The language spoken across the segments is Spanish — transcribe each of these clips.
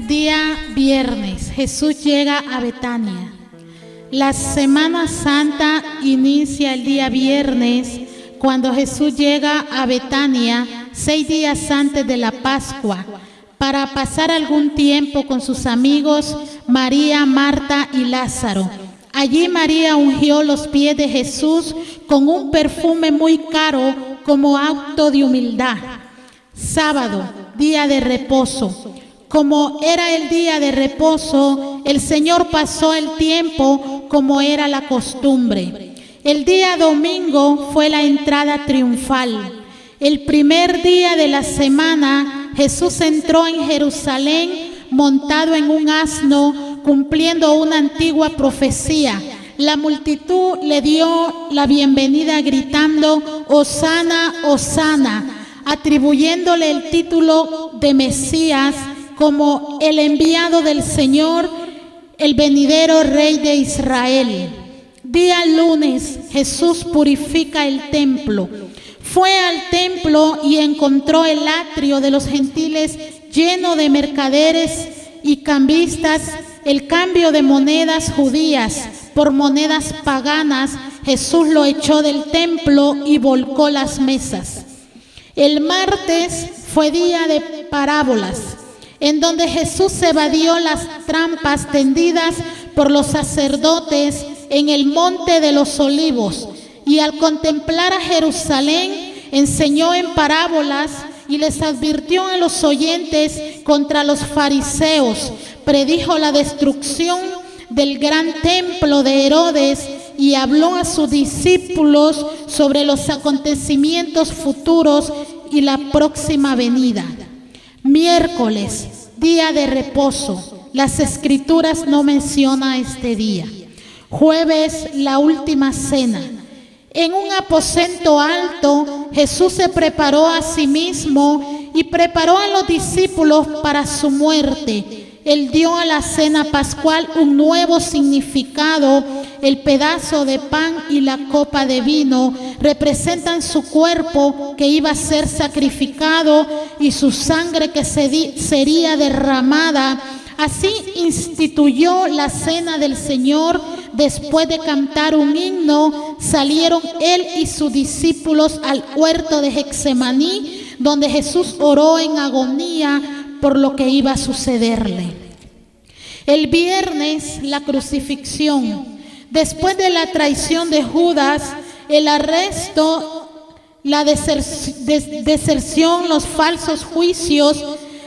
día viernes, Jesús llega a Betania. La Semana Santa inicia el día viernes, cuando Jesús llega a Betania, 6 días antes de la Pascua, para pasar algún tiempo con sus amigos María, Marta y Lázaro. Allí María ungió los pies de Jesús con un perfume muy caro como acto de humildad. Sábado, día de reposo. Como era el día de reposo, el Señor pasó el tiempo como era la costumbre. El día domingo fue la entrada triunfal. El primer día de la semana, Jesús entró en Jerusalén montado en un asno, cumpliendo una antigua profecía. La multitud le dio la bienvenida gritando: Hosana, Hosana, atribuyéndole el título de Mesías como el enviado del Señor, el venidero Rey de Israel. Día lunes, Jesús purifica el templo. Fue al templo y encontró el atrio de los gentiles lleno de mercaderes y cambistas. El cambio de monedas judías por monedas paganas, Jesús lo echó del templo y volcó las mesas. El martes fue día de parábolas, en donde Jesús evadió las trampas tendidas por los sacerdotes en el monte de los olivos, y al contemplar a Jerusalén enseñó en parábolas y les advirtió a los oyentes contra los fariseos. Predijo la destrucción del gran templo de Herodes y habló a sus discípulos sobre los acontecimientos futuros y la próxima venida. Miércoles, día de reposo. Las Escrituras no mencionan este día. Jueves, la última cena. En un aposento alto, Jesús se preparó a sí mismo y preparó a los discípulos para su muerte. Él dio a la cena pascual un nuevo significado. El pedazo de pan y la copa de vino representan su cuerpo que iba a ser sacrificado y su sangre que sería derramada. Así instituyó la cena del Señor. Después de cantar un himno, salieron él y sus discípulos al huerto de Getsemaní, donde Jesús oró en agonía por lo que iba a sucederle. El viernes, la crucifixión. Después de la traición de Judas, el arresto, la deserción, los falsos juicios,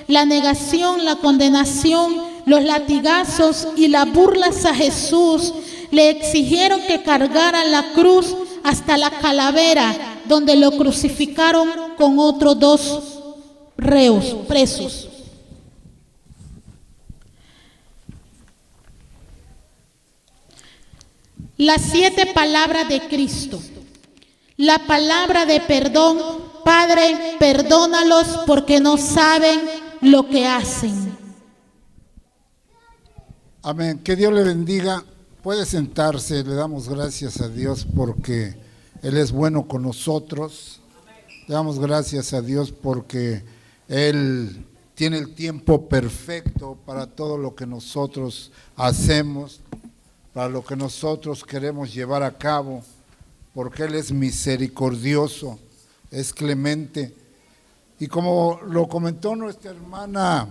la negación, la condenación, los latigazos y las burlas a Jesús, le exigieron que cargara la cruz hasta la calavera, donde lo crucificaron con otros 2 reos presos. Las 7 palabras de Cristo. La palabra de perdón: Padre, perdónalos porque no saben lo que hacen. Amén. Que Dios le bendiga. Puede sentarse. Le damos gracias a Dios porque Él es bueno con nosotros. Le damos gracias a Dios porque Él tiene el tiempo perfecto para todo lo que nosotros hacemos, para lo que nosotros queremos llevar a cabo, porque Él es misericordioso, es clemente. Y como lo comentó nuestra hermana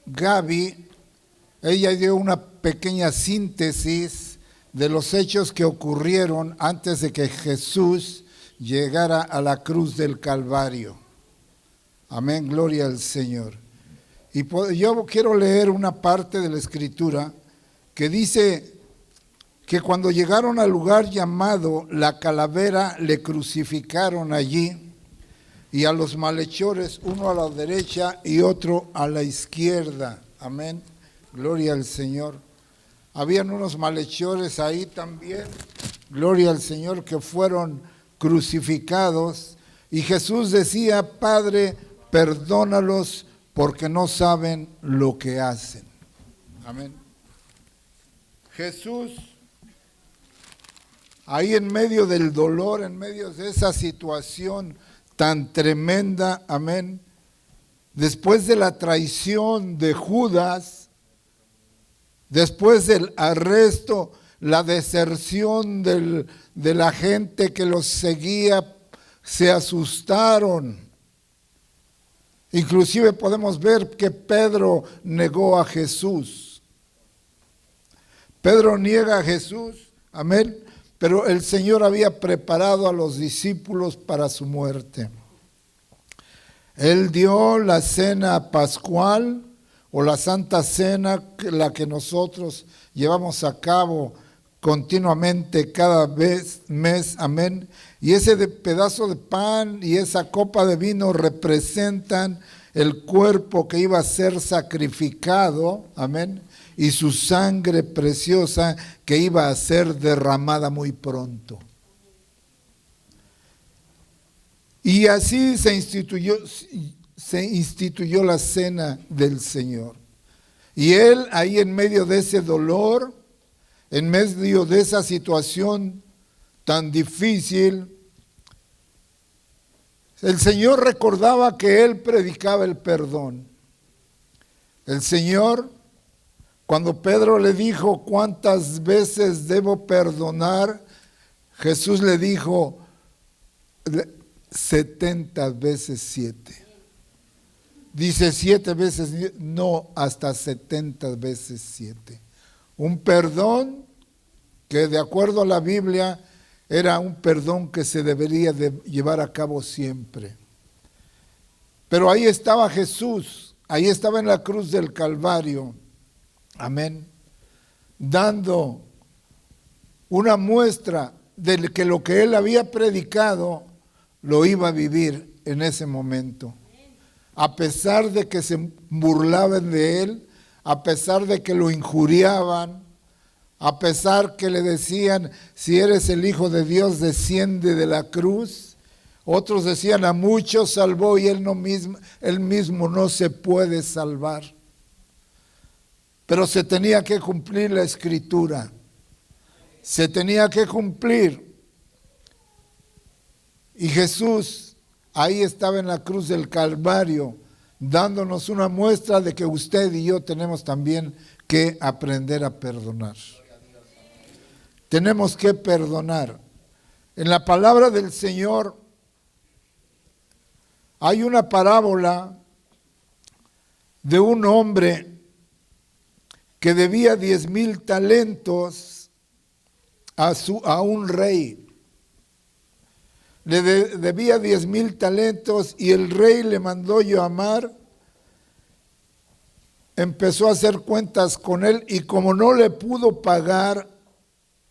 Gaby, ella dio una pequeña síntesis de los hechos que ocurrieron antes de que Jesús llegara a la cruz del Calvario. Amén, gloria al Señor. Y yo quiero leer una parte de la Escritura que dice que cuando llegaron al lugar llamado La Calavera, le crucificaron allí, y a los malhechores, uno a la derecha y otro a la izquierda. Amén, gloria al Señor. Habían unos malhechores ahí también, gloria al Señor, que fueron crucificados, y Jesús decía: Padre, perdónalos porque no saben lo que hacen. Amén. Jesús, ahí en medio del dolor, en medio de esa situación tan tremenda, amén, después de la traición de Judas, después del arresto, la deserción de la gente que los seguía, se asustaron. Inclusive podemos ver que Pedro negó a Jesús. Pedro niega a Jesús, amén, pero el Señor había preparado a los discípulos para su muerte. Él dio la cena pascual o la Santa Cena, la que nosotros llevamos a cabo continuamente cada mes, amén. Y ese pedazo de pan y esa copa de vino representan el cuerpo que iba a ser sacrificado, amén, y su sangre preciosa que iba a ser derramada muy pronto. Y así se instituyó la cena del Señor. Y Él ahí en medio de ese dolor, en medio de esa situación tan difícil, el Señor recordaba que Él predicaba el perdón. El Señor, cuando Pedro le dijo, ¿cuántas veces debo perdonar? Jesús le dijo, 70 veces 7. Dice 7 veces, no, hasta 70 veces 7. Un perdón que de acuerdo a la Biblia era un perdón que se debería de llevar a cabo siempre. Pero ahí estaba Jesús, ahí estaba en la cruz del Calvario, amén, dando una muestra de que lo que Él había predicado lo iba a vivir en ese momento. A pesar de que se burlaban de Él, a pesar de que lo injuriaban, a pesar que le decían, si eres el Hijo de Dios, desciende de la cruz. Otros decían, a muchos salvó y él mismo no se puede salvar. Pero se tenía que cumplir la Escritura. Se tenía que cumplir. Y Jesús ahí estaba en la cruz del Calvario, dándonos una muestra de que usted y yo tenemos también que aprender a perdonar. Tenemos que perdonar. En la palabra del Señor hay una parábola de un hombre que debía 10,000 talentos a un rey. Le debía 10,000 talentos y el rey le mandó llamar, empezó a hacer cuentas con él y como no le pudo pagar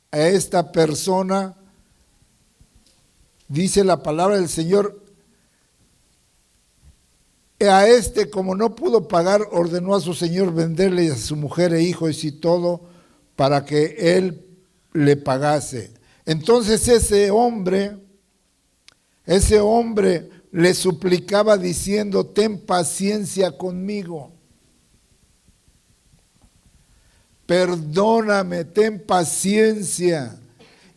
a esta persona, dice la palabra del Señor, a este como no pudo pagar, ordenó a su señor venderle a su mujer e hijos y todo para que él le pagase. Entonces ese hombre le suplicaba diciendo, ten paciencia conmigo. Perdóname, ten paciencia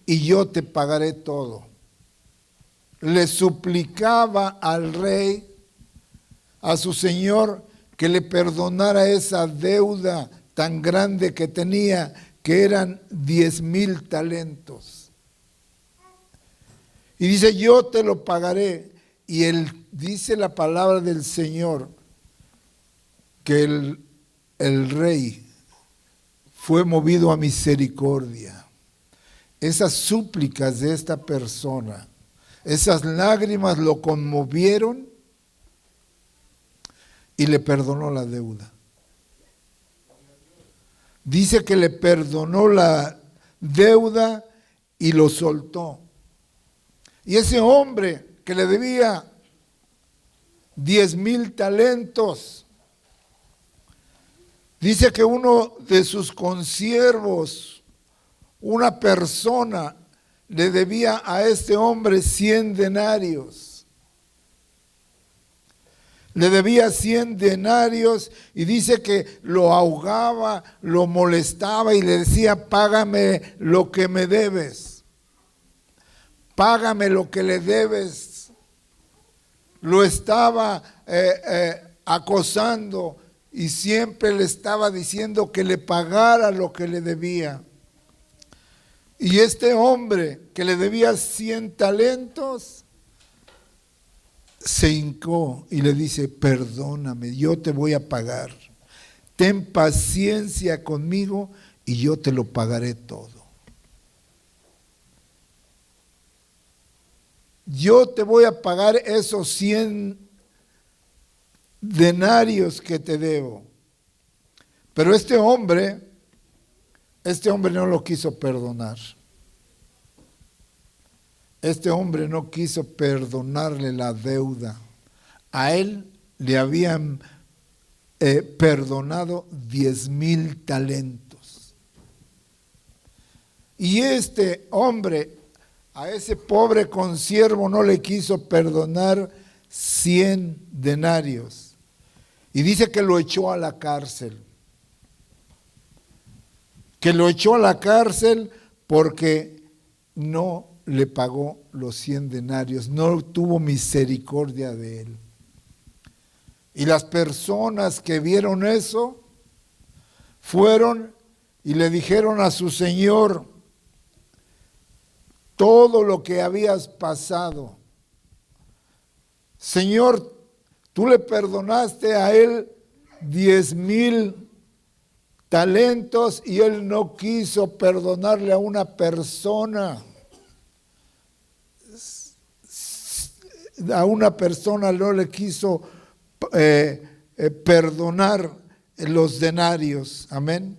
y yo te pagaré todo. Le suplicaba al rey, a su señor, que le perdonara esa deuda tan grande que tenía, que eran 10,000 talentos. Y dice, yo te lo pagaré. Y él dice la palabra del Señor, que el rey fue movido a misericordia. Esas súplicas de esta persona, esas lágrimas lo conmovieron y le perdonó la deuda. Dice que le perdonó la deuda y lo soltó. Y ese hombre que le debía 10,000 talentos, dice que uno de sus consiervos, una persona, le debía a este hombre 100 denarios. Le debía 100 denarios y dice que lo ahogaba, lo molestaba y le decía, págame lo que me debes. Págame lo que le debes. Lo estaba acosando y siempre le estaba diciendo que le pagara lo que le debía. Y este hombre que le debía 100 talentos, se hincó y le dice: perdóname, yo te voy a pagar. Ten paciencia conmigo y yo te lo pagaré todo. Yo te voy a pagar esos 100 denarios que te debo. Pero este hombre no lo quiso perdonar. Este hombre no quiso perdonarle la deuda. A él le habían perdonado 10,000 talentos. Y este hombre, a ese pobre consiervo, no le quiso perdonar 100 denarios. Y dice que lo echó a la cárcel. Que lo echó a la cárcel porque no le pagó los 100 denarios, no tuvo misericordia de él. Y las personas que vieron eso fueron y le dijeron a su señor todo lo que habías pasado. Señor, tú le perdonaste a él 10,000 talentos y él no quiso perdonarle a una persona. A una persona no le quiso perdonar los denarios. Amén.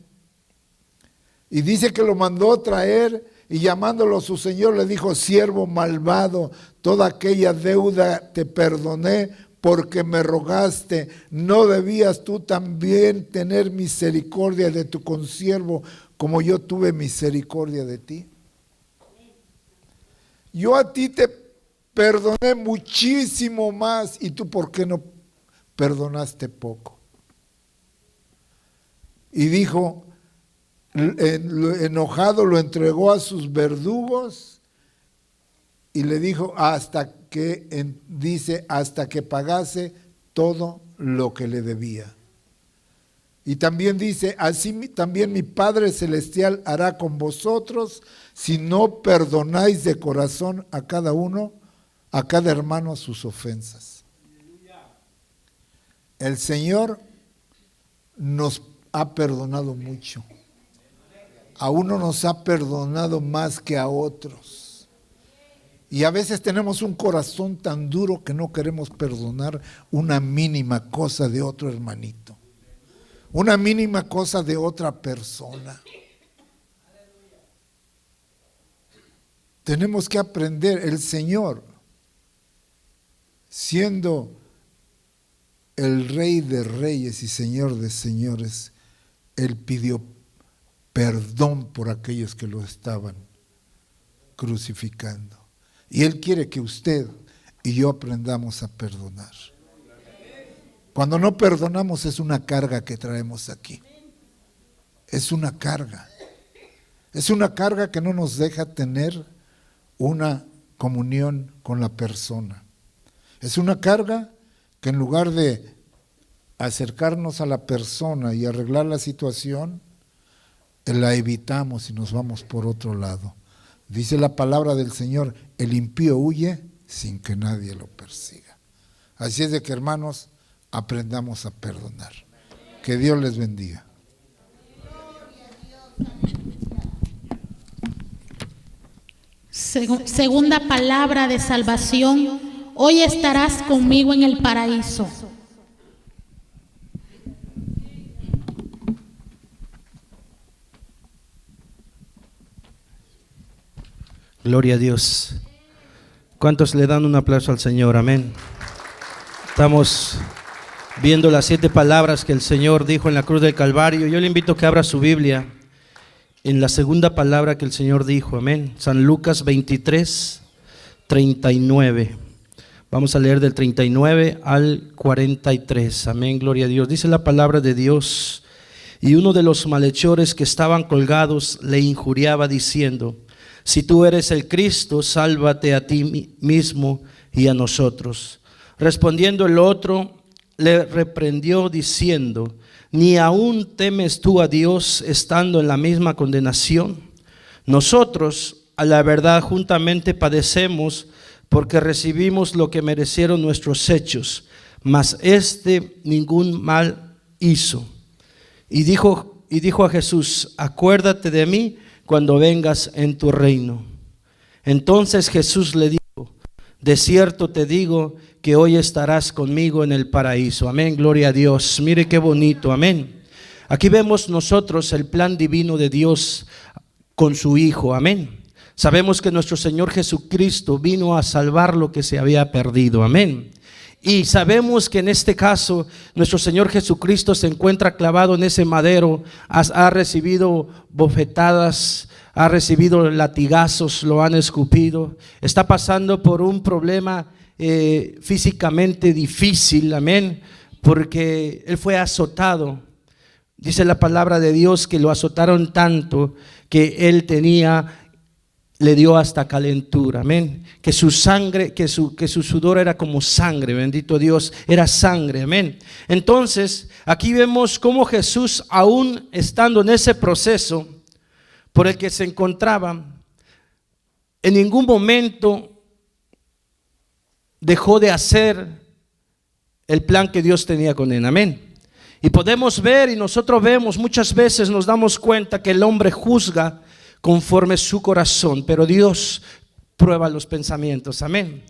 Y dice que lo mandó traer y llamándolo a su señor le dijo: siervo malvado, toda aquella deuda te perdoné porque me rogaste. ¿No debías tú también tener misericordia de tu consiervo como yo tuve misericordia de ti? Yo a ti te perdoné muchísimo más, ¿y tú por qué no perdonaste poco? Y dijo, enojado, lo entregó a sus verdugos y le dijo hasta que pagase todo lo que le debía. Y también dice, así también mi Padre Celestial hará con vosotros si no perdonáis de corazón a cada uno, a cada hermano sus ofensas. El Señor nos ha perdonado mucho. A uno nos ha perdonado más que a otros. Y a veces tenemos un corazón tan duro que no queremos perdonar una mínima cosa de otro hermanito. Una mínima cosa de otra persona. Tenemos que aprender. El Señor, siendo el Rey de Reyes y Señor de Señores, Él pidió perdón por aquellos que lo estaban crucificando. Y Él quiere que usted y yo aprendamos a perdonar. Cuando no perdonamos es una carga que traemos aquí. Es una carga. Es una carga que no nos deja tener una comunión con la persona. Es una carga que en lugar de acercarnos a la persona y arreglar la situación, la evitamos y nos vamos por otro lado. Dice la palabra del Señor, el impío huye sin que nadie lo persiga. Así es de que, hermanos, aprendamos a perdonar. Que Dios les bendiga. Segunda palabra de salvación. Hoy estarás conmigo en el paraíso. Gloria a Dios. ¿Cuántos le dan un aplauso al Señor? Amén. Estamos viendo las 7 palabras que el Señor dijo en la cruz del Calvario. Yo le invito a que abra su Biblia en la segunda palabra que el Señor dijo. Amén. San Lucas 23, 39. Vamos a leer del 39 al 43. Amén, gloria a Dios. Dice la palabra de Dios: y uno de los malhechores que estaban colgados le injuriaba diciendo: si tú eres el Cristo, sálvate a ti mismo y a nosotros. Respondiendo el otro le reprendió diciendo: ¿ni aún temes tú a Dios estando en la misma condenación? Nosotros, a la verdad, juntamente padecemos, porque recibimos lo que merecieron nuestros hechos, mas ningún mal hizo. Y dijo a Jesús: acuérdate de mí cuando vengas en tu reino. Entonces Jesús le dijo: de cierto te digo que hoy estarás conmigo en el paraíso. Amén, gloria a Dios. Mire qué bonito, amén. Aquí vemos nosotros el plan divino de Dios con su Hijo, amén. Sabemos que nuestro Señor Jesucristo vino a salvar lo que se había perdido, amén. Y sabemos que en este caso nuestro Señor Jesucristo se encuentra clavado en ese madero, ha recibido bofetadas, ha recibido latigazos, lo han escupido, está pasando por un problema físicamente difícil, amén, porque Él fue azotado. Dice la palabra de Dios que lo azotaron tanto que Él le dio hasta calentura, amén, que su sangre, que su sudor era como sangre, bendito Dios, era sangre, amén. Entonces aquí vemos cómo Jesús, aún estando en ese proceso por el que se encontraba, en ningún momento dejó de hacer el plan que Dios tenía con él, amén. Y podemos ver, y nosotros vemos, muchas veces nos damos cuenta que el hombre juzga conforme su corazón, pero Dios prueba los pensamientos, amén.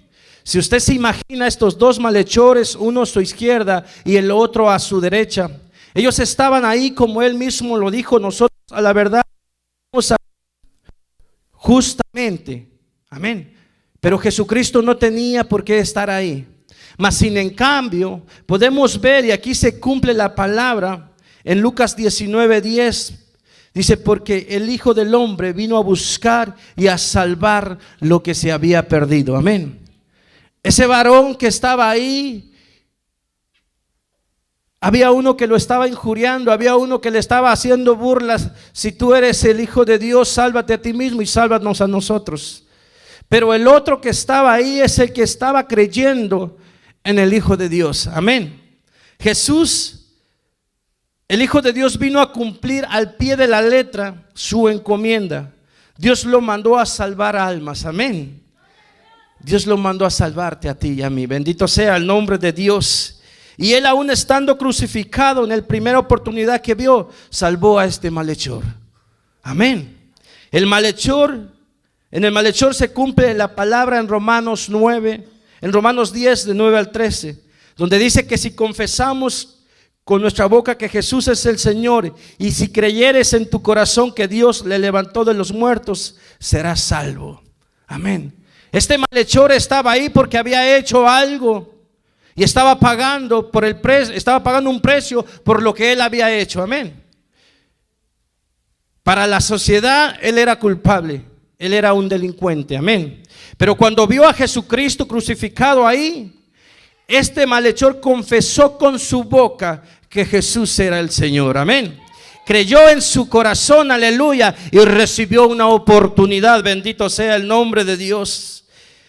Si usted se imagina estos dos malhechores, uno a su izquierda y el otro a su derecha, ellos estaban ahí como Él mismo lo dijo: nosotros a la verdad vamos a justamente, amén. Pero Jesucristo no tenía por qué estar ahí. Mas sin en cambio podemos ver, y aquí se cumple la palabra en Lucas 19:10, dice: porque el Hijo del Hombre vino a buscar y a salvar lo que se había perdido, amén. Ese varón que estaba ahí, había uno que lo estaba injuriando, había uno que le estaba haciendo burlas: si tú eres el Hijo de Dios, sálvate a ti mismo y sálvanos a nosotros. Pero el otro que estaba ahí es el que estaba creyendo en el Hijo de Dios, amén. Jesús, el Hijo de Dios, vino a cumplir al pie de la letra su encomienda. Dios lo mandó a salvar almas, amén. Dios lo mandó a salvarte a ti y a mí, bendito sea el nombre de Dios. Y Él, aún estando crucificado, en la primera oportunidad que vio, salvó a este malhechor, amén. En el malhechor se cumple la palabra en Romanos 9, en Romanos 10 de 9 al 13, donde dice que si confesamos con nuestra boca que Jesús es el Señor, y si creyeres en tu corazón que Dios le levantó de los muertos, serás salvo, amén. Este malhechor estaba ahí porque había hecho algo y estaba pagando un precio por lo que él había hecho, amén. Para la sociedad él era culpable, él era un delincuente, amén. Pero cuando vio a Jesucristo crucificado ahí, este malhechor confesó con su boca que Jesús era el Señor, amén. Creyó en su corazón, aleluya, y recibió una oportunidad, bendito sea el nombre de Dios.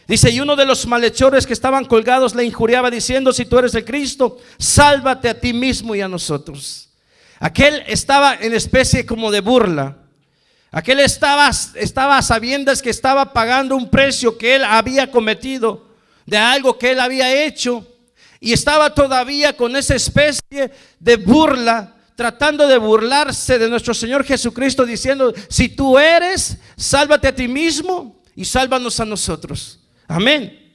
Dice: y uno de los malhechores que estaban colgados le injuriaba diciendo: si tú eres el Cristo, sálvate a ti mismo y a nosotros. Aquel estaba en especie como de burla. Aquel estaba a sabiendas que estaba pagando un precio que él había cometido, de algo que él había hecho, y estaba todavía con esa especie de burla, tratando de burlarse de nuestro Señor Jesucristo, diciendo: si tú eres, sálvate a ti mismo y sálvanos a nosotros, amén.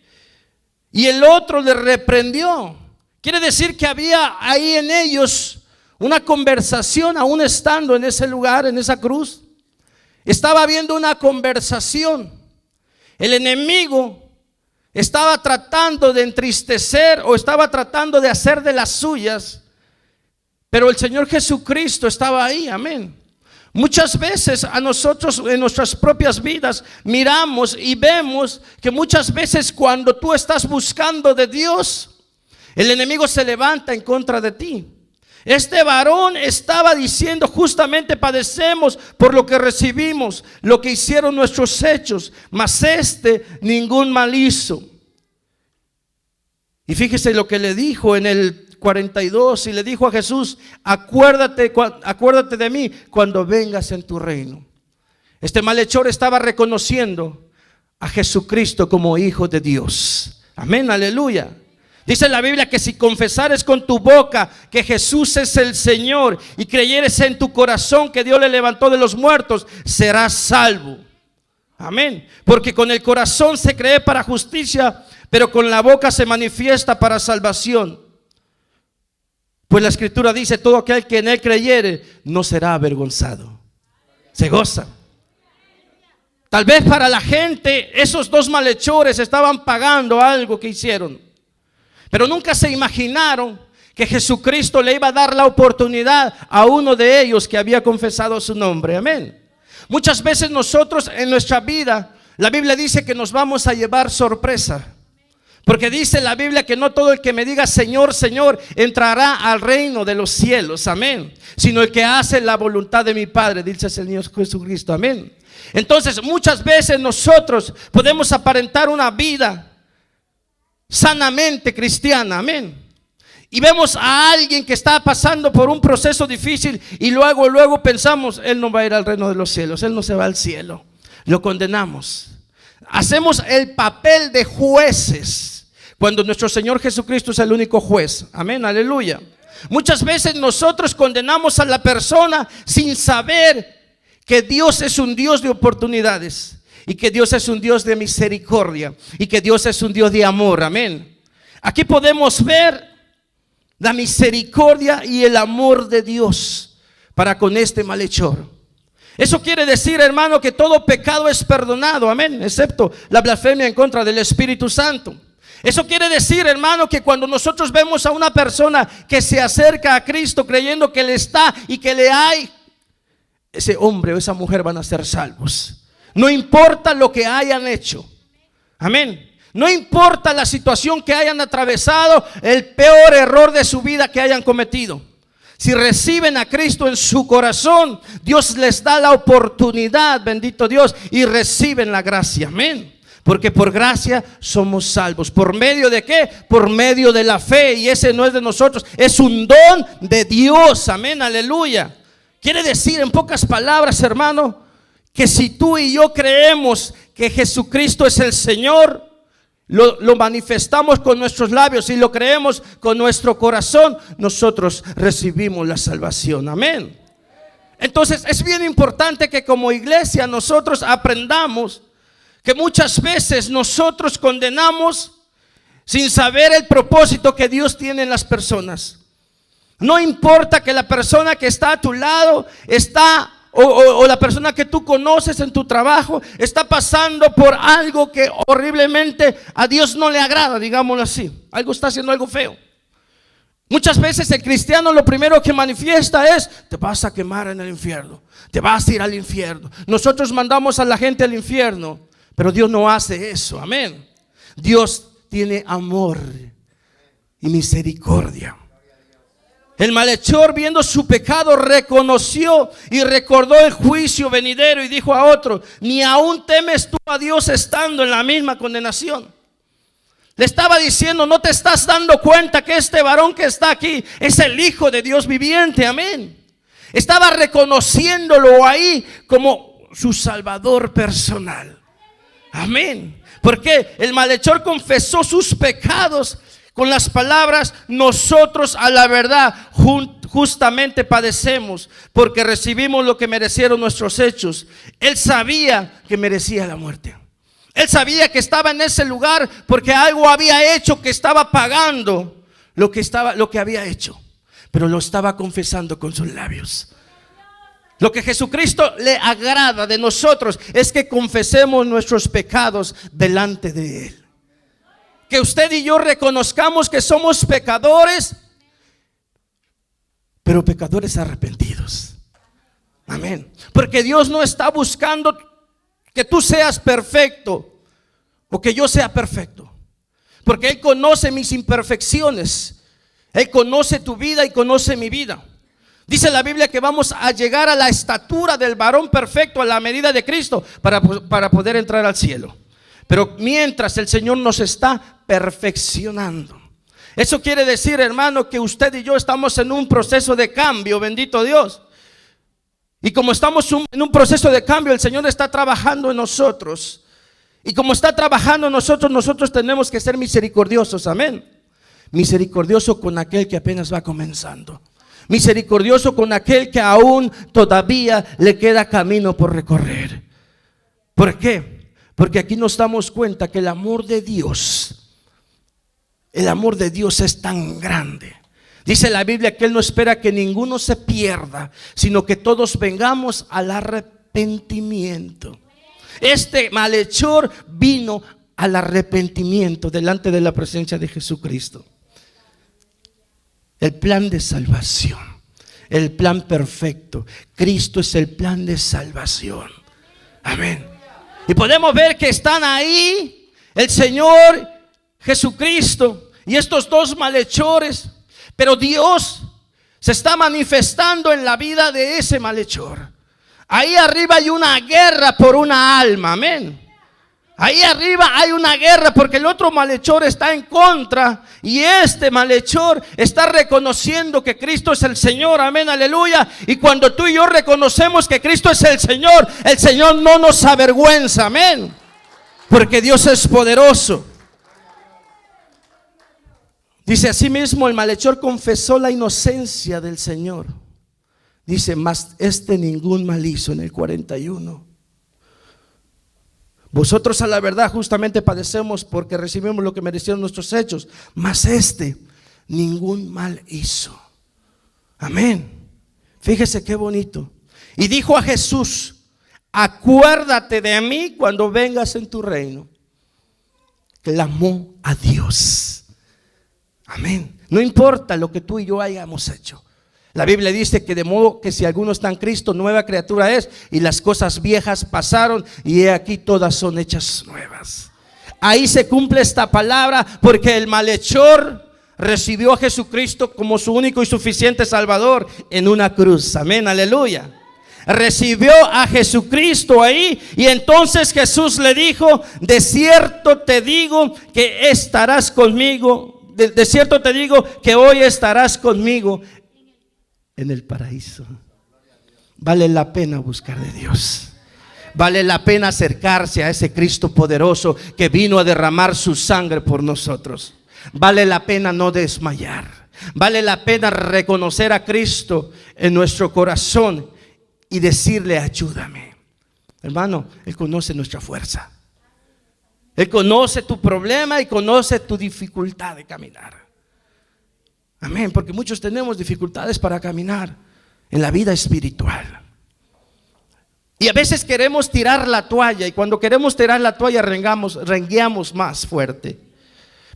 Y el otro le reprendió. Quiere decir que había ahí en ellos una conversación, aún estando en ese lugar, en esa cruz. Estaba habiendo una conversación. El enemigo estaba tratando de entristecer o estaba tratando de hacer de las suyas, pero el Señor Jesucristo estaba ahí, amén. Muchas veces a nosotros en nuestras propias vidas miramos y vemos que muchas veces cuando tú estás buscando de Dios, el enemigo se levanta en contra de ti. Este varón estaba diciendo: justamente padecemos por lo que recibimos, lo que hicieron nuestros hechos, mas ningún mal hizo. Y fíjese lo que le dijo en el 42 y le dijo a Jesús: acuérdate de mí cuando vengas en tu reino. Este malhechor estaba reconociendo a Jesucristo como Hijo de Dios. Amén, aleluya. Dice la Biblia que si confesares con tu boca que Jesús es el Señor y creyeres en tu corazón que Dios le levantó de los muertos, serás salvo. Amén. Porque con el corazón se cree para justicia, pero con la boca se manifiesta para salvación. Pues la Escritura dice: todo aquel que en él creyere no será avergonzado. Se goza. Tal vez para la gente esos dos malhechores estaban pagando algo que hicieron, pero nunca se imaginaron que Jesucristo le iba a dar la oportunidad a uno de ellos que había confesado su nombre. Amén. Muchas veces nosotros en nuestra vida, la Biblia dice que nos vamos a llevar sorpresa. Porque dice la Biblia que no todo el que me diga Señor, Señor entrará al reino de los cielos, amén, sino el que hace la voluntad de mi Padre, dice el Señor Jesucristo, amén. Entonces muchas veces nosotros podemos aparentar una vida sanamente cristiana, amén, y vemos a alguien que está pasando por un proceso difícil y luego pensamos: él no va a ir al reino de los cielos, él no se va al cielo. Lo condenamos. Hacemos el papel de jueces cuando nuestro Señor Jesucristo es el único juez. Amén, aleluya. Muchas veces nosotros condenamos a la persona sin saber que Dios es un Dios de oportunidades y que Dios es un Dios de misericordia y que Dios es un Dios de amor. Amén. Aquí podemos ver la misericordia y el amor de Dios para con este malhechor. Eso quiere decir, hermano, que todo pecado es perdonado, amén, excepto la blasfemia en contra del Espíritu Santo. Eso quiere decir, hermano, que cuando nosotros vemos a una persona que se acerca a Cristo creyendo que le está y que le hay, ese hombre o esa mujer van a ser salvos. No importa lo que hayan hecho, amén. No importa la situación que hayan atravesado, el peor error de su vida que hayan cometido. Si reciben a Cristo en su corazón, Dios les da la oportunidad, bendito Dios, y reciben la gracia, amén. Porque por gracia somos salvos. ¿Por medio de qué? Por medio de la fe, y ese no es de nosotros, es un don de Dios, amén, aleluya. Quiere decir en pocas palabras, hermano, que si tú y yo creemos que Jesucristo es el Señor, lo manifestamos con nuestros labios y lo creemos con nuestro corazón, nosotros recibimos la salvación, amén. Entonces es bien importante que como iglesia nosotros aprendamos que muchas veces nosotros condenamos sin saber el propósito que Dios tiene en las personas. No importa que la persona que está a tu lado o la persona que tú conoces en tu trabajo está pasando por algo que horriblemente a Dios no le agrada, digámoslo así. Algo está haciendo algo feo. Muchas veces el cristiano lo primero que manifiesta es: te vas a quemar en el infierno, te vas a ir al infierno. Nosotros mandamos a la gente al infierno, pero Dios no hace eso, amén. Dios tiene amor y misericordia. El malhechor, viendo su pecado, reconoció y recordó el juicio venidero y dijo a otro: ni aún temes tú a Dios estando en la misma condenación. Le estaba diciendo: no te estás dando cuenta que este varón que está aquí es el Hijo de Dios viviente, amén. Estaba reconociéndolo ahí como su Salvador personal, amén. Porque el malhechor confesó sus pecados con las palabras: nosotros a la verdad justamente padecemos, porque recibimos lo que merecieron nuestros hechos. Él sabía que merecía la muerte. Él sabía que estaba en ese lugar porque algo había hecho, que estaba pagando lo que había hecho, pero lo estaba confesando con sus labios. Lo que Jesucristo le agrada de nosotros es que confesemos nuestros pecados delante de Él. Que usted y yo reconozcamos que somos pecadores, pero pecadores arrepentidos. Amén. Porque Dios no está buscando que tú seas perfecto o que yo sea perfecto. Porque Él conoce mis imperfecciones. Él conoce tu vida y conoce mi vida. Dice la Biblia que vamos a llegar a la estatura del varón perfecto, a la medida de Cristo, para poder entrar al cielo. Pero mientras el Señor nos está perfeccionando, Eso quiere decir, hermano, que usted y yo estamos en un proceso de cambio, bendito Dios. Y como estamos en un proceso de cambio, el Señor está trabajando en nosotros. Y como está trabajando en nosotros, nosotros tenemos que ser misericordiosos, amén. Misericordioso con aquel que apenas va comenzando. Misericordioso con aquel que aún todavía le queda camino por recorrer. ¿Por qué? Porque aquí nos damos cuenta que el amor de Dios es tan grande. Dice la Biblia que Él no espera que ninguno se pierda, sino que todos vengamos al arrepentimiento. Este malhechor vino al arrepentimiento delante de la presencia de Jesucristo. El plan de salvación, el plan perfecto. Cristo es el plan de salvación. Amén. Y podemos ver que están ahí el Señor Jesucristo y estos dos malhechores. Pero Dios se está manifestando en la vida de ese malhechor. Ahí arriba hay una guerra por una alma, amén. Ahí arriba hay una guerra porque el otro malhechor está en contra y este malhechor está reconociendo que Cristo es el Señor, amén, aleluya. Y cuando tú y yo reconocemos que Cristo es el Señor no nos avergüenza, amén. Porque Dios es poderoso. Dice asimismo, el malhechor confesó la inocencia del Señor. Dice, mas ningún mal hizo en el 41. Vosotros a la verdad justamente padecemos porque recibimos lo que merecieron nuestros hechos, mas ningún mal hizo. Amén. Fíjese qué bonito. Y dijo a Jesús, acuérdate de mí cuando vengas en tu reino. Clamó a Dios. Amén. No importa lo que tú y yo hayamos hecho. La Biblia dice que de modo que si alguno está en Cristo, nueva criatura es, y las cosas viejas pasaron y he aquí todas son hechas nuevas. Ahí se cumple esta palabra porque el malhechor recibió a Jesucristo como su único y suficiente Salvador en una cruz. Amén, aleluya. Recibió a Jesucristo ahí y entonces Jesús le dijo, de cierto te digo que estarás conmigo. De cierto te digo que hoy estarás conmigo en el paraíso. Vale la pena buscar de Dios. Vale la pena acercarse a ese Cristo poderoso que vino a derramar su sangre por nosotros. Vale la pena no desmayar. Vale la pena reconocer a Cristo en nuestro corazón y decirle, ayúdame. Hermano, Él conoce nuestra fuerza. Él conoce tu problema y conoce tu dificultad de caminar. Amén, porque muchos tenemos dificultades para caminar en la vida espiritual. Y a veces queremos tirar la toalla y cuando queremos tirar la toalla rengueamos más fuerte.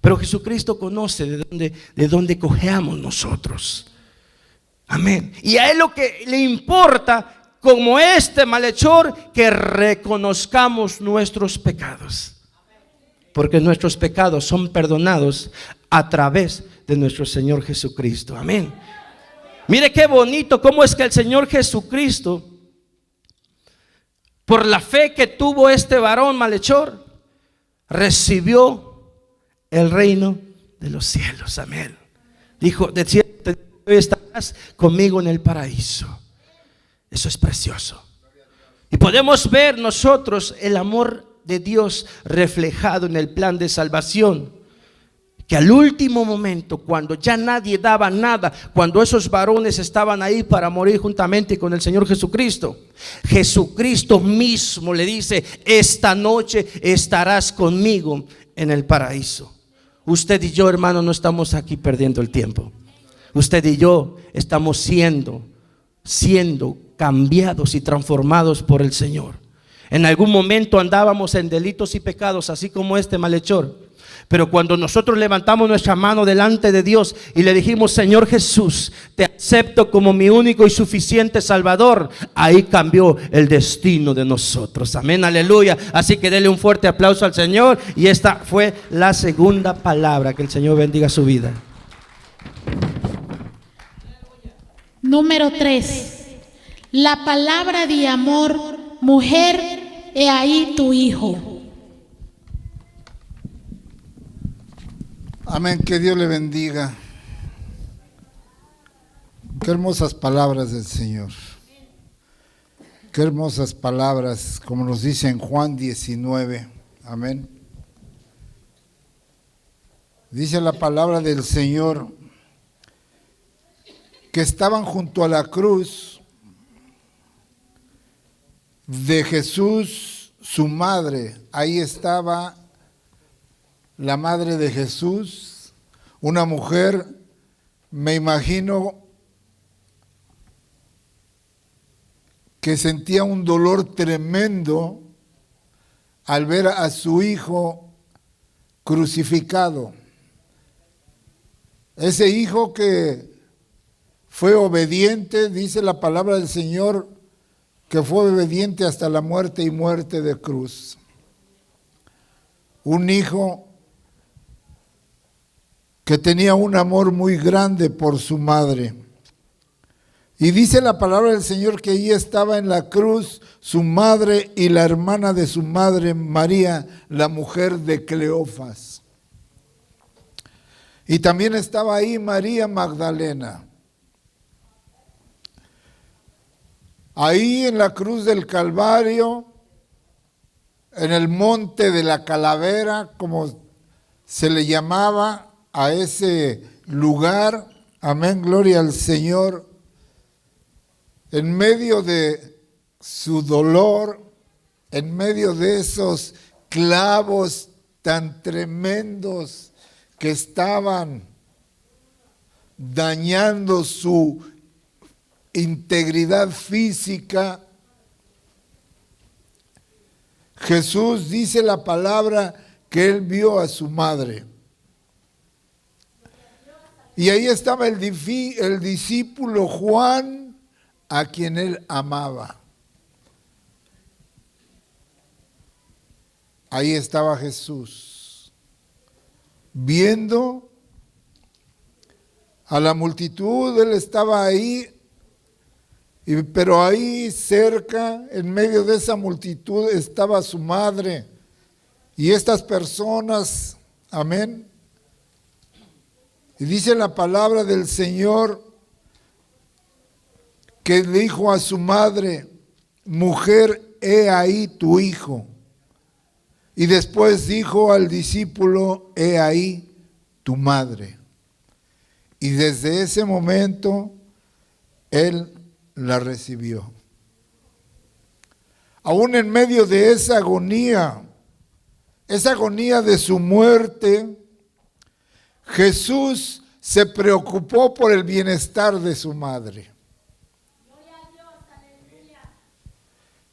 Pero Jesucristo conoce de dónde cojeamos nosotros. Amén. Y a Él lo que le importa, como este malhechor, que reconozcamos nuestros pecados. Porque nuestros pecados son perdonados a través de nuestro Señor Jesucristo. Amén. Mire qué bonito cómo es que el Señor Jesucristo, por la fe que tuvo este varón malhechor, recibió el reino de los cielos. Amén. Dijo, de cierto estarás conmigo en el paraíso. Eso es precioso. Y podemos ver nosotros el amor de Dios reflejado en el plan de salvación, que al último momento, cuando ya nadie daba nada, cuando esos varones estaban ahí para morir juntamente con el Señor Jesucristo, Jesucristo mismo le dice, esta noche estarás conmigo en el paraíso. Usted y yo, hermano, no estamos aquí perdiendo el tiempo. Usted y yo estamos siendo cambiados y transformados por el Señor. En algún momento andábamos en delitos y pecados, así como este malhechor. Pero cuando nosotros levantamos nuestra mano delante de Dios y le dijimos, Señor Jesús, te acepto como mi único y suficiente Salvador, ahí cambió el destino de nosotros. Amén, aleluya. Así que dele un fuerte aplauso al Señor. Y esta fue la segunda palabra. Que el Señor bendiga su vida. Número 3. La palabra de amor, mujer, he ahí tu hijo. Amén, que Dios le bendiga. Qué hermosas palabras del Señor. Qué hermosas palabras, como nos dice en Juan 19. Amén. Dice la palabra del Señor que estaban junto a la cruz de Jesús, su madre. Ahí estaba la madre de Jesús, una mujer, me imagino, que sentía un dolor tremendo al ver a su hijo crucificado. Ese hijo que fue obediente, dice la palabra del Señor, que fue obediente hasta la muerte y muerte de cruz. Un hijo que tenía un amor muy grande por su madre. Y dice la palabra del Señor que allí estaba en la cruz su madre y la hermana de su madre, María, la mujer de Cleofas. Y también estaba ahí María Magdalena. Ahí en la cruz del Calvario, en el monte de la calavera, como se le llamaba a ese lugar, amén, gloria al Señor, en medio de su dolor, en medio de esos clavos tan tremendos que estaban dañando su integridad física, Jesús dice la palabra que él vio a su madre. Y ahí estaba el discípulo Juan, a quien él amaba. Ahí estaba Jesús, viendo a la multitud. Él estaba ahí, pero ahí cerca, en medio de esa multitud, estaba su madre. Y estas personas, amén. Y dice la palabra del Señor que dijo a su madre: mujer, he ahí tu hijo. Y después dijo al discípulo: he ahí tu madre. Y desde ese momento él la recibió. Aún en medio de esa agonía de su muerte, Jesús se preocupó por el bienestar de su madre.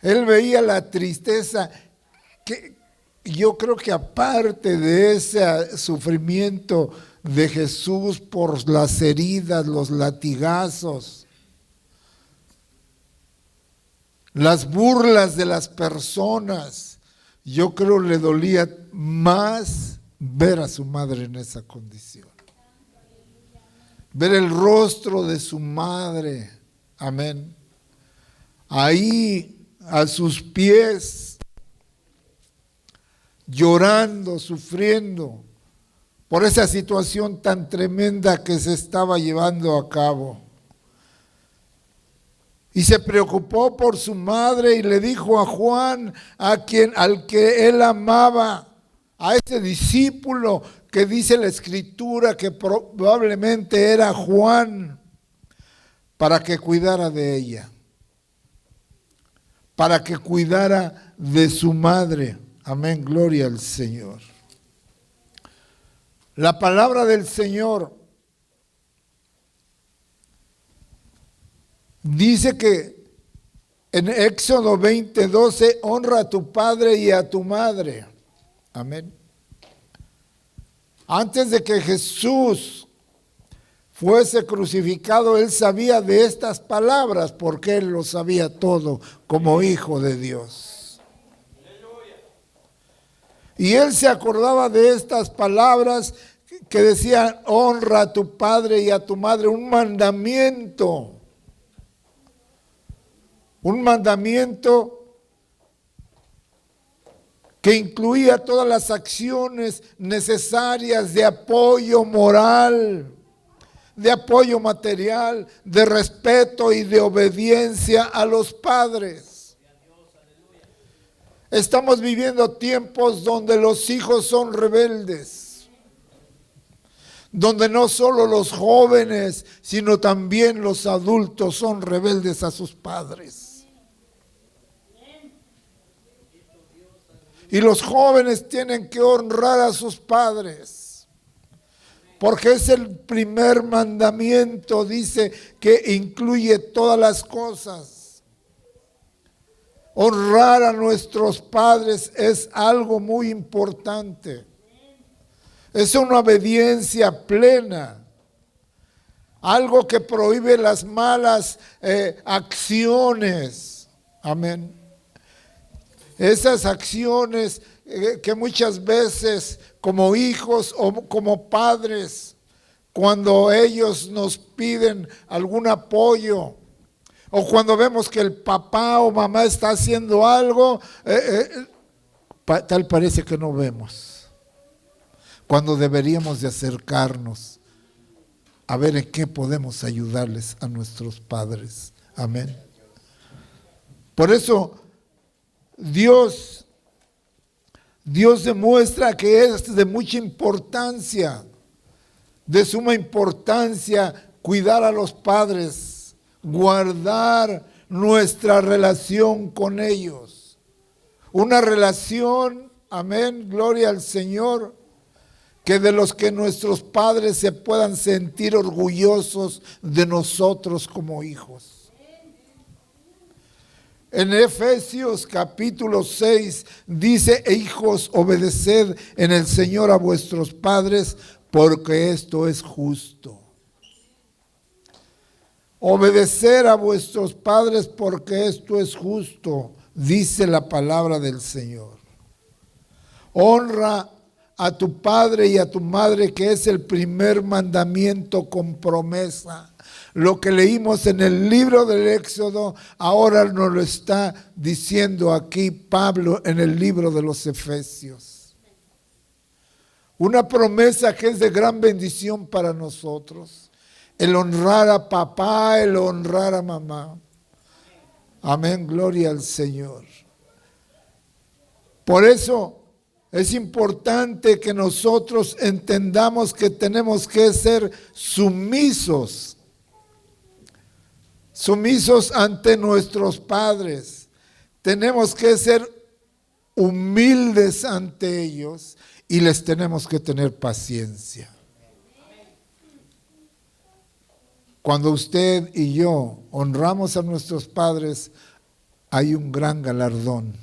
Él veía la tristeza, que yo creo que aparte de ese sufrimiento de Jesús por las heridas, los latigazos, las burlas de las personas, yo creo le dolía más ver a su madre en esa condición. Ver el rostro de su madre, amén, ahí a sus pies, llorando, sufriendo por esa situación tan tremenda que se estaba llevando a cabo. Y se preocupó por su madre y le dijo a Juan, al que él amaba, a ese discípulo que dice la Escritura que probablemente era Juan, para que cuidara de ella, para que cuidara de su madre. Amén, gloria al Señor. La palabra del Señor dice que en Éxodo 20:12, honra a tu padre y a tu madre. Amén. Antes de que Jesús fuese crucificado, él sabía de estas palabras porque él lo sabía todo como hijo de Dios. Y él se acordaba de estas palabras que decían: honra a tu padre y a tu madre, un mandamiento que incluía todas las acciones necesarias de apoyo moral, de apoyo material, de respeto y de obediencia a los padres. Estamos viviendo tiempos donde los hijos son rebeldes, donde no solo los jóvenes, sino también los adultos son rebeldes a sus padres. Y los jóvenes tienen que honrar a sus padres, porque es el primer mandamiento, dice, que incluye todas las cosas. Honrar a nuestros padres es algo muy importante. Es una obediencia plena, algo que prohíbe las malas acciones. Amén. Esas acciones que muchas veces como hijos o como padres, cuando ellos nos piden algún apoyo, o cuando vemos que el papá o mamá está haciendo algo, tal parece que no vemos, cuando deberíamos de acercarnos a ver en qué podemos ayudarles a nuestros padres. Amén. Por eso Dios demuestra que es de mucha importancia, de suma importancia, cuidar a los padres, guardar nuestra relación con ellos. Una relación, amén, gloria al Señor, que de los que nuestros padres se puedan sentir orgullosos de nosotros como hijos. En Efesios capítulo 6 dice: hijos, obedeced en el Señor a vuestros padres, porque esto es justo. Obedecer a vuestros padres porque esto es justo, dice la palabra del Señor. Honra a tu padre y a tu madre, que es el primer mandamiento con promesa. Lo que leímos en el libro del Éxodo, ahora nos lo está diciendo aquí Pablo en el libro de los Efesios. Una promesa que es de gran bendición para nosotros. El honrar a papá, el honrar a mamá. Amén, gloria al Señor. Por eso es importante que nosotros entendamos que tenemos que ser sumisos ante nuestros padres. Tenemos que ser humildes ante ellos y les tenemos que tener paciencia. Cuando usted y yo honramos a nuestros padres, hay un gran galardón.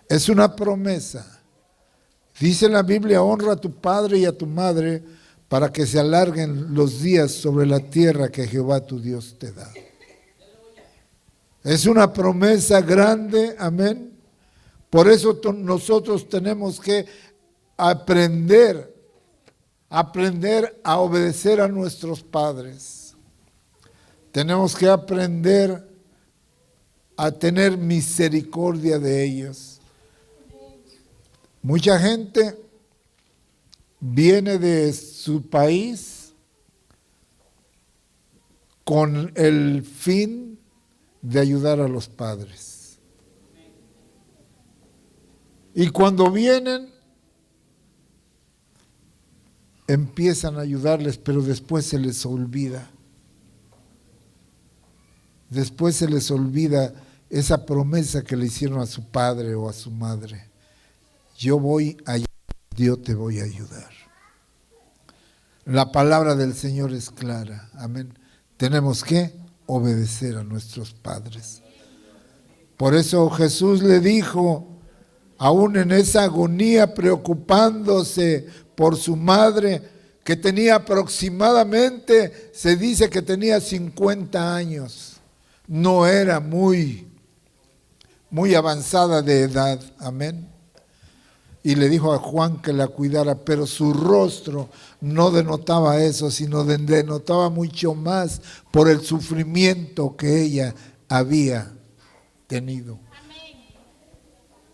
Es una promesa. Dice en la Biblia: honra a tu padre y a tu madre, para que se alarguen los días sobre la tierra que Jehová tu Dios te da. Es una promesa grande, amén. Por eso nosotros tenemos que aprender a obedecer a nuestros padres. Tenemos que aprender a tener misericordia de ellos. Mucha gente viene de su país con el fin de ayudar a los padres. Y cuando vienen, empiezan a ayudarles, pero después se les olvida. Después se les olvida esa promesa que le hicieron a su padre o a su madre. Yo voy a Dios te voy a ayudar. La palabra del Señor es clara. Amén. Tenemos que obedecer a nuestros padres. Por eso Jesús le dijo, aún en esa agonía, preocupándose por su madre, que tenía aproximadamente, se dice que tenía 50 años. No era muy avanzada de edad. Amén. Y le dijo a Juan que la cuidara, pero su rostro no denotaba eso, sino denotaba mucho más por el sufrimiento que ella había tenido.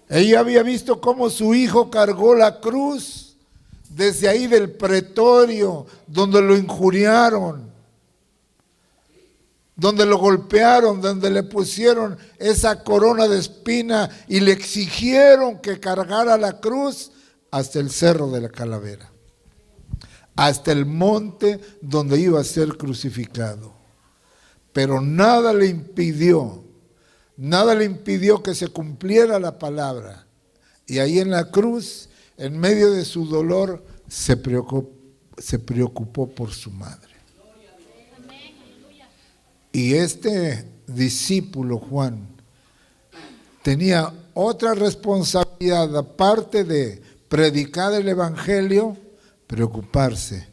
Ella había visto cómo su hijo cargó la cruz desde ahí del pretorio, donde lo injuriaron, donde lo golpearon, donde le pusieron esa corona de espina y le exigieron que cargara la cruz hasta el cerro de la Calavera, hasta el monte donde iba a ser crucificado. Pero nada le impidió que se cumpliera la palabra. Y ahí en la cruz, en medio de su dolor, se preocupó por su madre. Y este discípulo Juan tenía otra responsabilidad, aparte de predicar el evangelio, preocuparse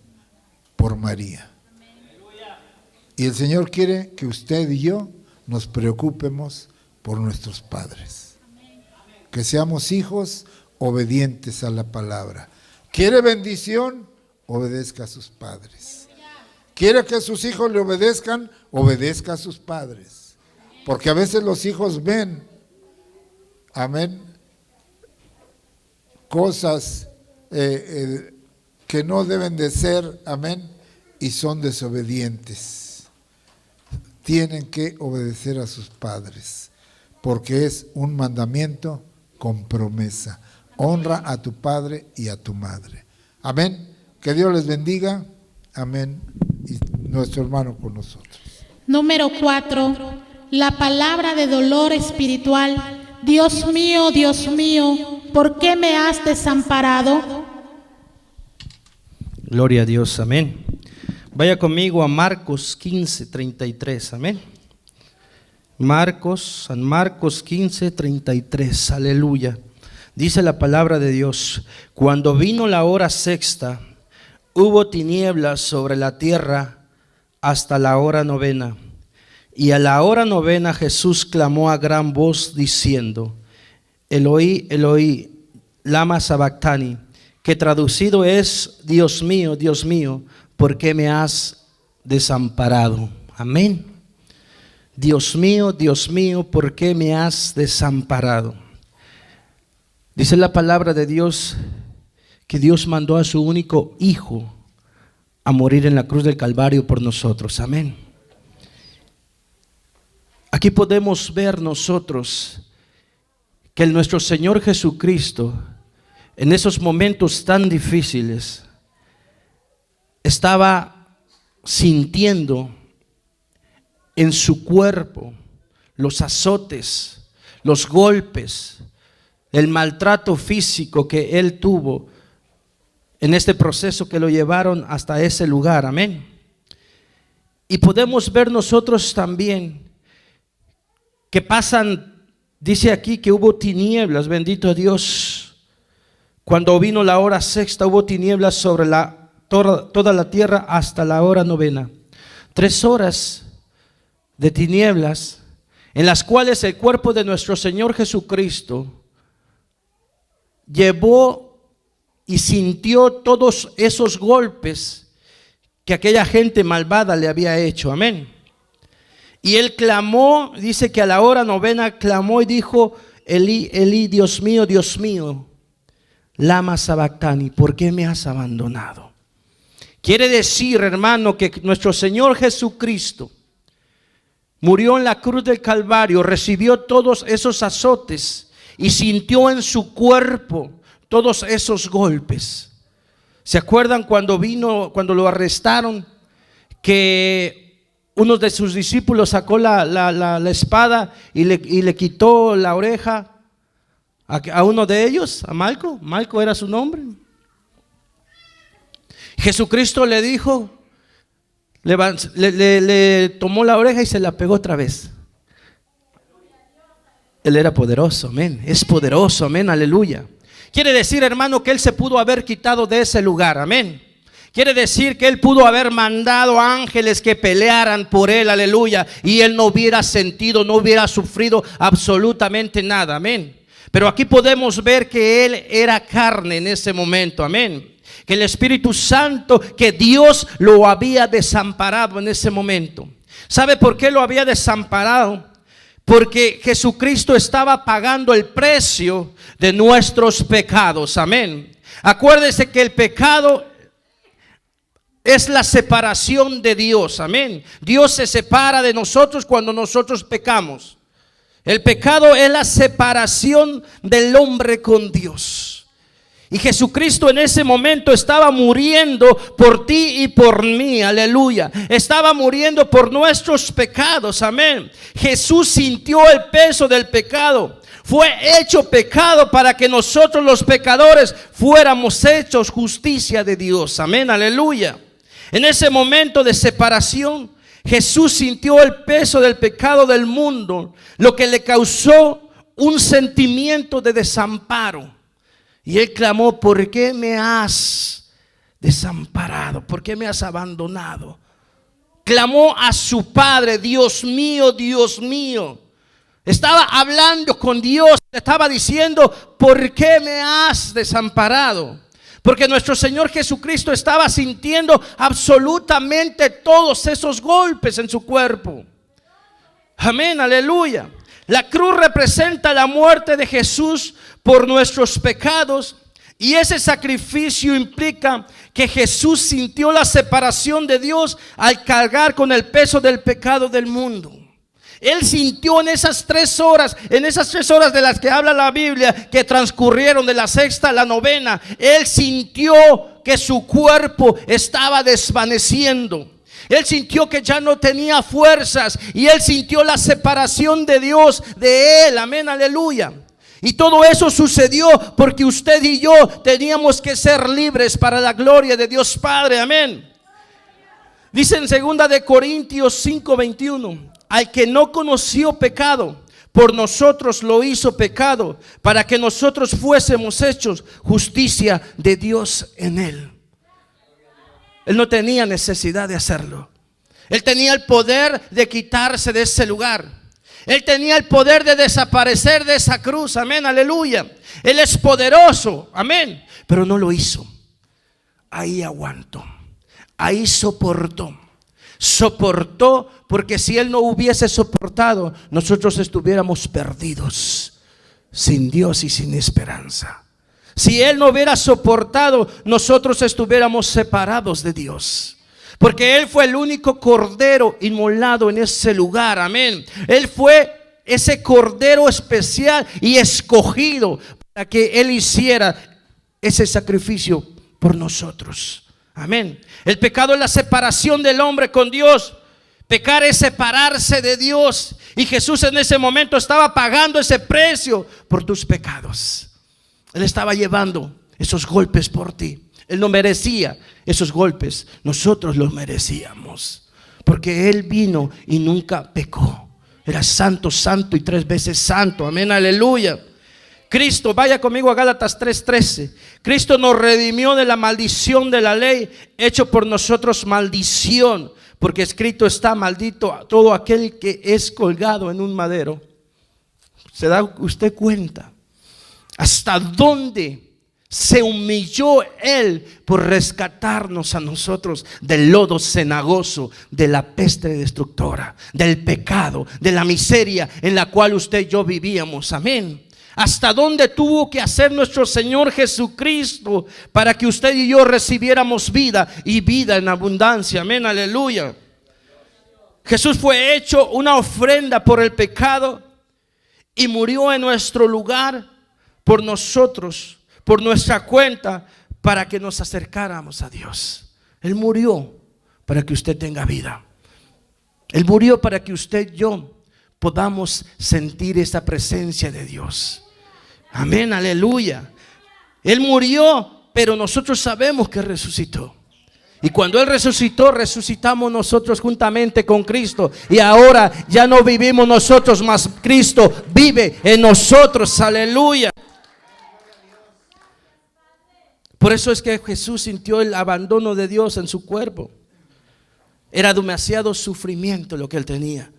por María. Y el Señor quiere que usted y yo nos preocupemos por nuestros padres. Que seamos hijos obedientes a la palabra. ¿Quiere bendición? Obedezca a sus padres. ¿Quiere que sus hijos le obedezcan? Obedezca a sus padres. Porque a veces los hijos ven, amén, cosas que no deben de ser, amén, y son desobedientes. Tienen que obedecer a sus padres, porque es un mandamiento con promesa. Honra a tu padre y a tu madre. Amén. Que Dios les bendiga. Amén. Y nuestro hermano con nosotros. Número 4. La palabra de dolor espiritual. Dios mío, ¿por qué me has desamparado? Gloria a Dios, amén. Vaya conmigo a Marcos 15:33, amén. San Marcos 15:33, aleluya. Dice la palabra de Dios: cuando vino la hora sexta, hubo tinieblas sobre la tierra hasta la hora novena. Y a la hora novena Jesús clamó a gran voz diciendo: Eloi, Eloi, lama sabactani, que traducido es: Dios mío, ¿por qué me has desamparado? Amén. Dios mío, ¿por qué me has desamparado? Dice la palabra de Dios que Dios mandó a su único hijo a morir en la cruz del Calvario por nosotros. Amén. Aquí podemos ver nosotros que nuestro Señor Jesucristo, en esos momentos tan difíciles, estaba sintiendo en su cuerpo los azotes, los golpes, el maltrato físico que Él tuvo en este proceso que lo llevaron hasta ese lugar. Amén. Y podemos ver nosotros también que pasan, dice aquí que hubo tinieblas, bendito Dios. Cuando vino la hora sexta, hubo tinieblas sobre toda la tierra hasta la hora novena. 3 horas de tinieblas en las cuales el cuerpo de nuestro Señor Jesucristo llevó y sintió todos esos golpes que aquella gente malvada le había hecho. Amén. Y Él clamó, dice que a la hora novena clamó y dijo: Elí, Elí, Dios mío, lama sabactani, ¿por qué me has abandonado? Quiere decir, hermano, que nuestro Señor Jesucristo murió en la cruz del Calvario, recibió todos esos azotes y sintió en su cuerpo todos esos golpes. ¿Se acuerdan cuando lo arrestaron, que uno de sus discípulos sacó la espada y le quitó la oreja a uno de ellos, a Malco? Malco era su nombre. Jesucristo le dijo, le tomó la oreja y se la pegó otra vez. Él era poderoso, amén. Es poderoso, amén, aleluya. Quiere decir, hermano, que Él se pudo haber quitado de ese lugar, amén. Quiere decir que Él pudo haber mandado ángeles que pelearan por Él, aleluya, y Él no hubiera sentido, no hubiera sufrido absolutamente nada, amén. Pero aquí podemos ver que Él era carne en ese momento, amén. Que el Espíritu Santo, que Dios lo había desamparado en ese momento. ¿Sabe por qué lo había desamparado? porque Jesucristo estaba pagando el precio de nuestros pecados. Amén. Acuérdese que el pecado es la separación de Dios. Amén. Dios se separa de nosotros cuando nosotros pecamos. El pecado es la separación del hombre con Dios. Y Jesucristo en ese momento estaba muriendo por ti y por mí, aleluya. Estaba muriendo por nuestros pecados, amén. Jesús sintió el peso del pecado. Fue hecho pecado para que nosotros los pecadores fuéramos hechos justicia de Dios, amén, aleluya. En ese momento de separación, Jesús sintió el peso del pecado del mundo, lo que le causó un sentimiento de desamparo. Y él clamó: ¿por qué me has desamparado? ¿Por qué me has abandonado? Clamó a su Padre: Dios mío, Dios mío. Estaba hablando con Dios, le estaba diciendo: ¿por qué me has desamparado? Porque nuestro Señor Jesucristo estaba sintiendo absolutamente todos esos golpes en su cuerpo. Amén, aleluya. La cruz representa la muerte de Jesús por nuestros pecados, y ese sacrificio implica que Jesús sintió la separación de Dios al cargar con el peso del pecado del mundo. Él sintió en esas 3 horas, de las que habla la Biblia, que transcurrieron de la 6ª a la 9ª, él sintió que su cuerpo estaba desvaneciendo. Él sintió que ya no tenía fuerzas, y él sintió la separación de Dios de él, amén, aleluya. Y todo eso sucedió porque usted y yo teníamos que ser libres para la gloria de Dios Padre, amén. Dice en 2 de Corintios 5:21: al que no conoció pecado, por nosotros lo hizo pecado, para que nosotros fuésemos hechos justicia de Dios en él. Él no tenía necesidad de hacerlo. Él tenía el poder de quitarse de ese lugar. Él tenía el poder de desaparecer de esa cruz, amén, aleluya. Él es poderoso, amén, pero no lo hizo. Ahí aguantó, ahí soportó. Soportó, porque si él no hubiese soportado, nosotros estuviéramos perdidos, sin Dios y sin esperanza. Si él no hubiera soportado, nosotros estuviéramos separados de Dios. Porque él fue el único cordero inmolado en ese lugar, amén. Él fue ese cordero especial y escogido para que él hiciera ese sacrificio por nosotros, amén. El pecado es la separación del hombre con Dios. Pecar es separarse de Dios, y Jesús en ese momento estaba pagando ese precio por tus pecados. Él estaba llevando esos golpes por ti. Él no merecía esos golpes, nosotros los merecíamos, porque Él vino y nunca pecó. Era santo, santo y 3 veces santo, amén, aleluya. Cristo, vaya conmigo a Gálatas 3:13. Cristo nos redimió de la maldición de la ley, hecho por nosotros maldición, porque escrito está: maldito todo aquel que es colgado en un madero. ¿Se da usted cuenta hasta dónde se humilló Él por rescatarnos a nosotros del lodo cenagoso, de la peste destructora, del pecado, de la miseria en la cual usted y yo vivíamos, amén? Hasta dónde tuvo que hacer nuestro Señor Jesucristo para que usted y yo recibiéramos vida, y vida en abundancia, amén, aleluya. Jesús fue hecho una ofrenda por el pecado y murió en nuestro lugar por nosotros, por nuestra cuenta, para que nos acercáramos a Dios. Él murió para que usted tenga vida. Él murió para que usted y yo podamos sentir esa presencia de Dios, amén, aleluya. Él murió, pero nosotros sabemos que resucitó. Y cuando Él resucitó, resucitamos nosotros juntamente con Cristo. Y ahora ya no vivimos nosotros, mas Cristo vive en nosotros, aleluya. Por eso es que Jesús sintió el abandono de Dios en su cuerpo. Era demasiado sufrimiento lo que Él tenía.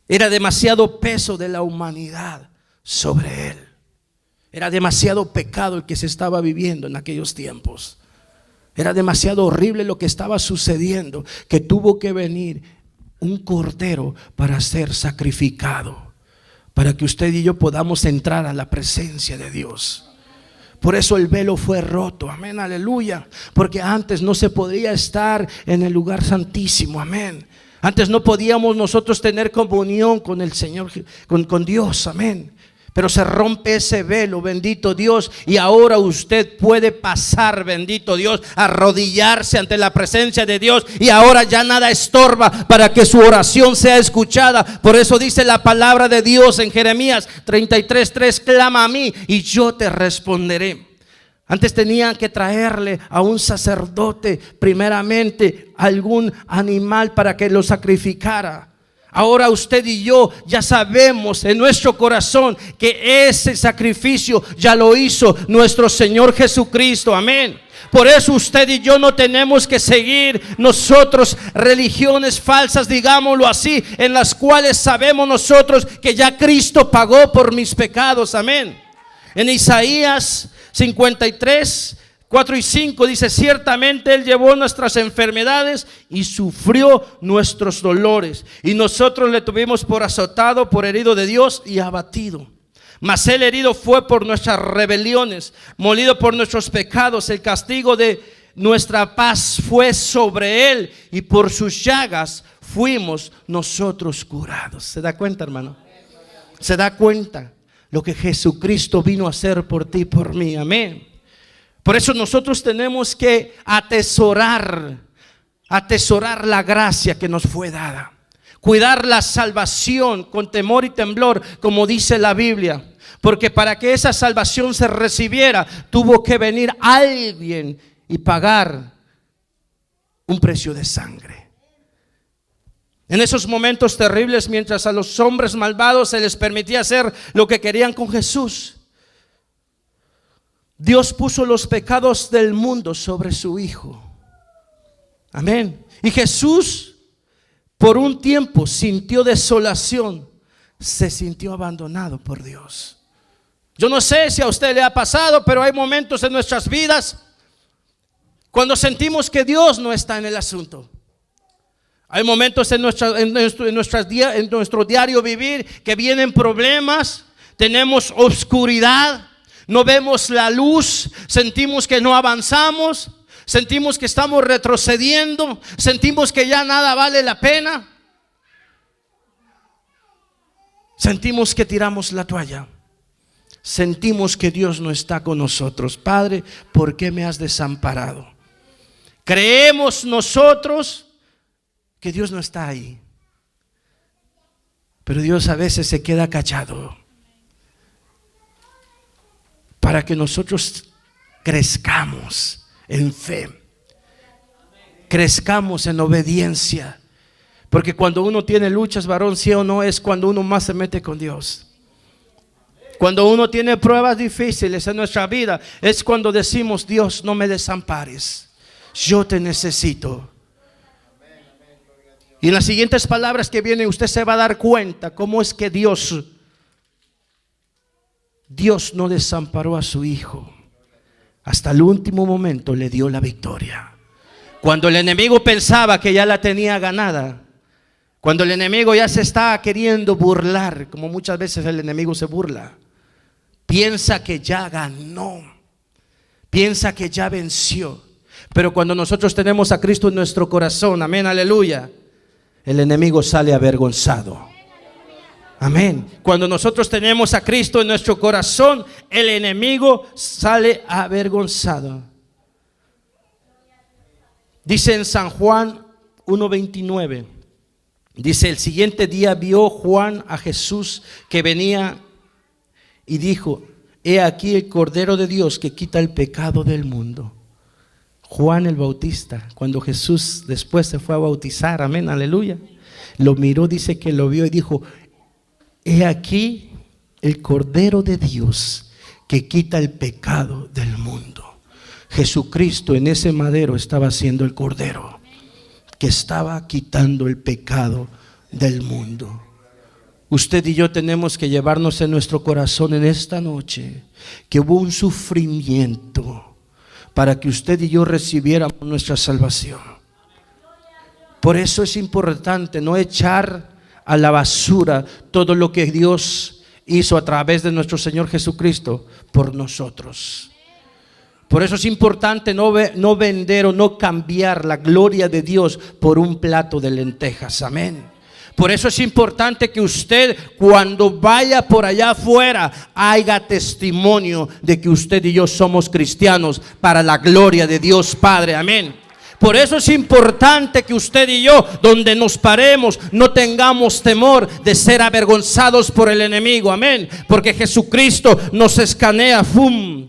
Era demasiado peso de la humanidad sobre Él. Era demasiado pecado el que se estaba viviendo en aquellos tiempos. Era demasiado horrible lo que estaba sucediendo, que tuvo que venir un cordero para ser sacrificado, para que usted y yo podamos entrar a la presencia de Dios. Por eso el velo fue roto, amén, aleluya, porque antes no se podía estar en el lugar santísimo, amén. Antes no podíamos nosotros tener comunión con el Señor, con Dios, amén. Pero se rompe ese velo, bendito Dios, y ahora usted puede pasar, bendito Dios, arrodillarse ante la presencia de Dios, y ahora ya nada estorba para que su oración sea escuchada. Por eso dice la palabra de Dios en Jeremías 33:3: clama a mí y yo te responderé. Antes tenían que traerle a un sacerdote primeramente algún animal para que lo sacrificara. Ahora usted y yo ya sabemos en nuestro corazón que ese sacrificio ya lo hizo nuestro Señor Jesucristo, amén. Por eso usted y yo no tenemos que seguir nosotros religiones falsas, digámoslo así, en las cuales sabemos nosotros que ya Cristo pagó por mis pecados, amén. En Isaías 53, 4 y 5 dice: ciertamente Él llevó nuestras enfermedades y sufrió nuestros dolores, y nosotros le tuvimos por azotado, por herido de Dios y abatido. Mas Él herido fue por nuestras rebeliones, molido por nuestros pecados. El castigo de nuestra paz fue sobre Él, y por sus llagas fuimos nosotros curados. ¿Se da cuenta, hermano? ¿Se da cuenta lo que Jesucristo vino a hacer por ti y por mí? Amén. Por eso nosotros tenemos que atesorar la gracia que nos fue dada, cuidar la salvación con temor y temblor, como dice la Biblia, porque para que esa salvación se recibiera tuvo que venir alguien y pagar un precio de sangre. En esos momentos terribles, mientras a los hombres malvados se les permitía hacer lo que querían con Jesús, Dios puso los pecados del mundo sobre su Hijo. Amén. Y Jesús por un tiempo sintió desolación, se sintió abandonado por Dios. Yo no sé si a usted le ha pasado, pero hay momentos en nuestras vidas cuando sentimos que Dios no está en el asunto. Hay momentos en nuestro diario vivir que vienen problemas, tenemos oscuridad, no vemos la luz, sentimos que no avanzamos, sentimos que estamos retrocediendo, sentimos que ya nada vale la pena, sentimos que tiramos la toalla, sentimos que Dios no está con nosotros. Padre, ¿por qué me has desamparado? Creemos nosotros que Dios no está ahí, pero Dios a veces se queda callado para que nosotros crezcamos en fe, crezcamos en obediencia. Porque cuando uno tiene luchas, varón, sí o no, es cuando uno más se mete con Dios. Cuando uno tiene pruebas difíciles en nuestra vida, es cuando decimos: Dios, no me desampares, yo te necesito. Y en las siguientes palabras que vienen, usted se va a dar cuenta cómo es que Dios no desamparó a su Hijo. Hasta el último momento le dio la victoria. Cuando el enemigo pensaba que ya la tenía ganada, cuando el enemigo ya se estaba queriendo burlar, como muchas veces el enemigo se burla, piensa que ya ganó, piensa que ya venció. Pero cuando nosotros tenemos a Cristo en nuestro corazón, amén, aleluya, el enemigo sale avergonzado. Amén. Cuando nosotros tenemos a Cristo en nuestro corazón, el enemigo sale avergonzado. Dice en San Juan 1:29, dice: el siguiente día vio Juan a Jesús que venía y dijo: he aquí el Cordero de Dios que quita el pecado del mundo. Juan el Bautista, cuando Jesús después se fue a bautizar, amén, aleluya, lo miró, dice que lo vio y dijo: he aquí el Cordero de Dios que quita el pecado del mundo. Jesucristo en ese madero estaba siendo el Cordero que estaba quitando el pecado del mundo. Usted y yo tenemos que llevarnos en nuestro corazón en esta noche que hubo un sufrimiento para que usted y yo recibiéramos nuestra salvación. Por eso es importante no echar a la basura todo lo que Dios hizo a través de nuestro Señor Jesucristo por nosotros. Por eso es importante no vender o no cambiar la gloria de Dios por un plato de lentejas. Amén. Por eso es importante que usted, cuando vaya por allá afuera, haga testimonio de que usted y yo somos cristianos para la gloria de Dios Padre. Amén. Por eso es importante que usted y yo, donde nos paremos, no tengamos temor de ser avergonzados por el enemigo. Amén. Porque Jesucristo nos escanea. ¡Fum!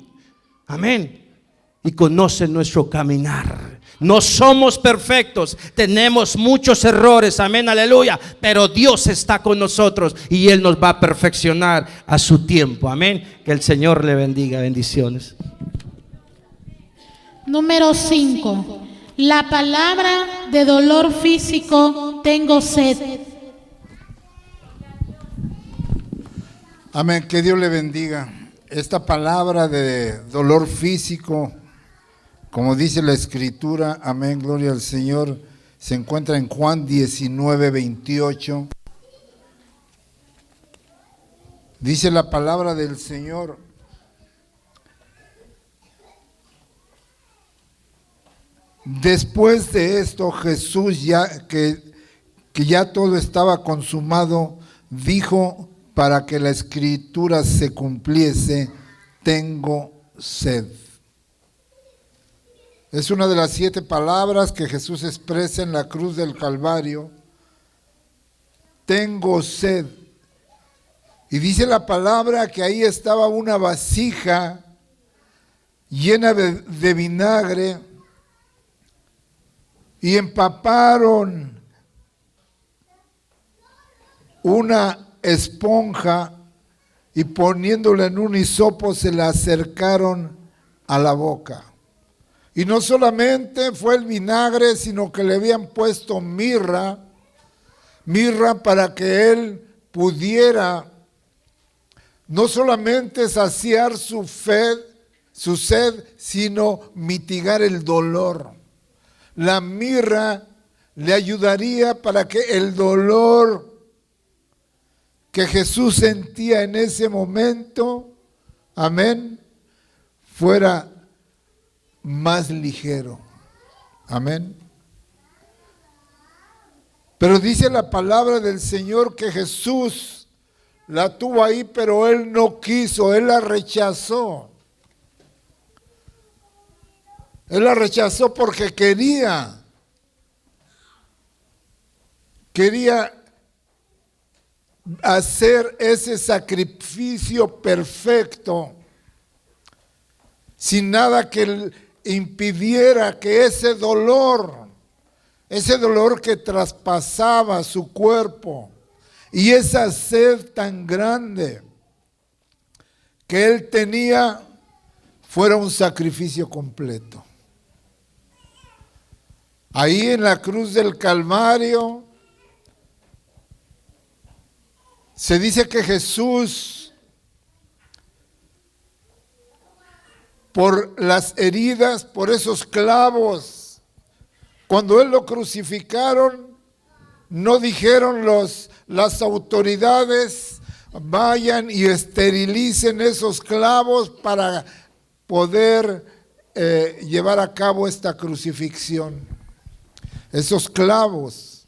Amén. Y conoce nuestro caminar. No somos perfectos, tenemos muchos errores, amén, aleluya, pero Dios está con nosotros y Él nos va a perfeccionar a su tiempo, amén. Que el Señor le bendiga, bendiciones. Número 5. La palabra de dolor físico, tengo sed. Amén, que Dios le bendiga. Esta palabra de dolor físico, como dice la Escritura, amén, gloria al Señor, se encuentra en Juan 19:28. Dice la palabra del Señor: después de esto, Jesús, que ya todo estaba consumado, dijo, para que la Escritura se cumpliese: tengo sed. Es una de las 7 palabras que Jesús expresa en la cruz del Calvario. Tengo sed. Y dice la palabra que ahí estaba una vasija llena de vinagre y empaparon una esponja y poniéndola en un hisopo se la acercaron a la boca. Y no solamente fue el vinagre, sino que le habían puesto mirra para que él pudiera no solamente saciar su sed, sino mitigar el dolor. La mirra le ayudaría para que el dolor que Jesús sentía en ese momento, amén, fuera más ligero. Amén. Pero dice la palabra del Señor que Jesús la tuvo ahí, pero Él no quiso, Él la rechazó. Él la rechazó porque quería hacer ese sacrificio perfecto, sin nada que impidiera que ese dolor que traspasaba su cuerpo y esa sed tan grande que él tenía, fuera un sacrificio completo. Ahí en la cruz del Calvario se dice que Jesús, por las heridas, por esos clavos, cuando él lo crucificaron, no dijeron las autoridades: vayan y esterilicen esos clavos para poder llevar a cabo esta crucifixión. Esos clavos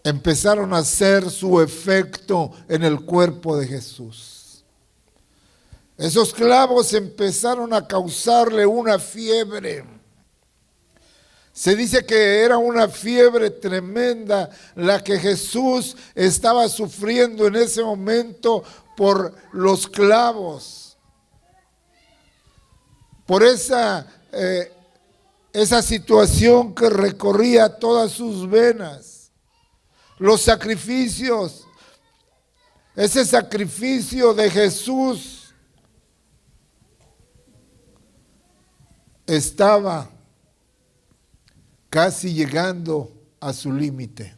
empezaron a hacer su efecto en el cuerpo de Jesús. Esos clavos empezaron a causarle una fiebre. Se dice que era una fiebre tremenda la que Jesús estaba sufriendo en ese momento por los clavos. Por esa situación que recorría todas sus venas. Los sacrificios, ese sacrificio de Jesús estaba casi llegando a su límite.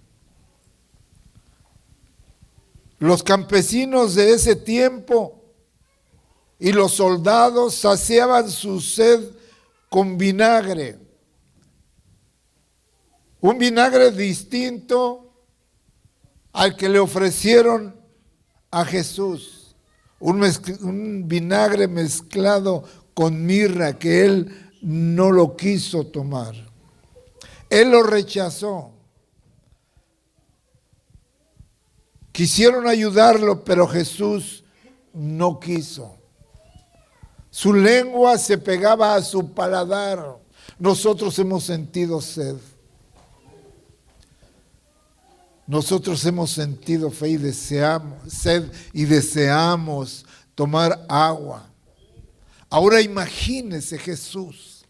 Los campesinos de ese tiempo y los soldados saciaban su sed con vinagre. Un vinagre distinto al que le ofrecieron a Jesús. Un vinagre mezclado con mirra que él no lo quiso tomar. Él lo rechazó. Quisieron ayudarlo, pero Jesús no quiso. Su lengua se pegaba a su paladar. Nosotros hemos sentido sed. Nosotros hemos sentido sed y deseamos tomar agua. Ahora imagínese Jesús.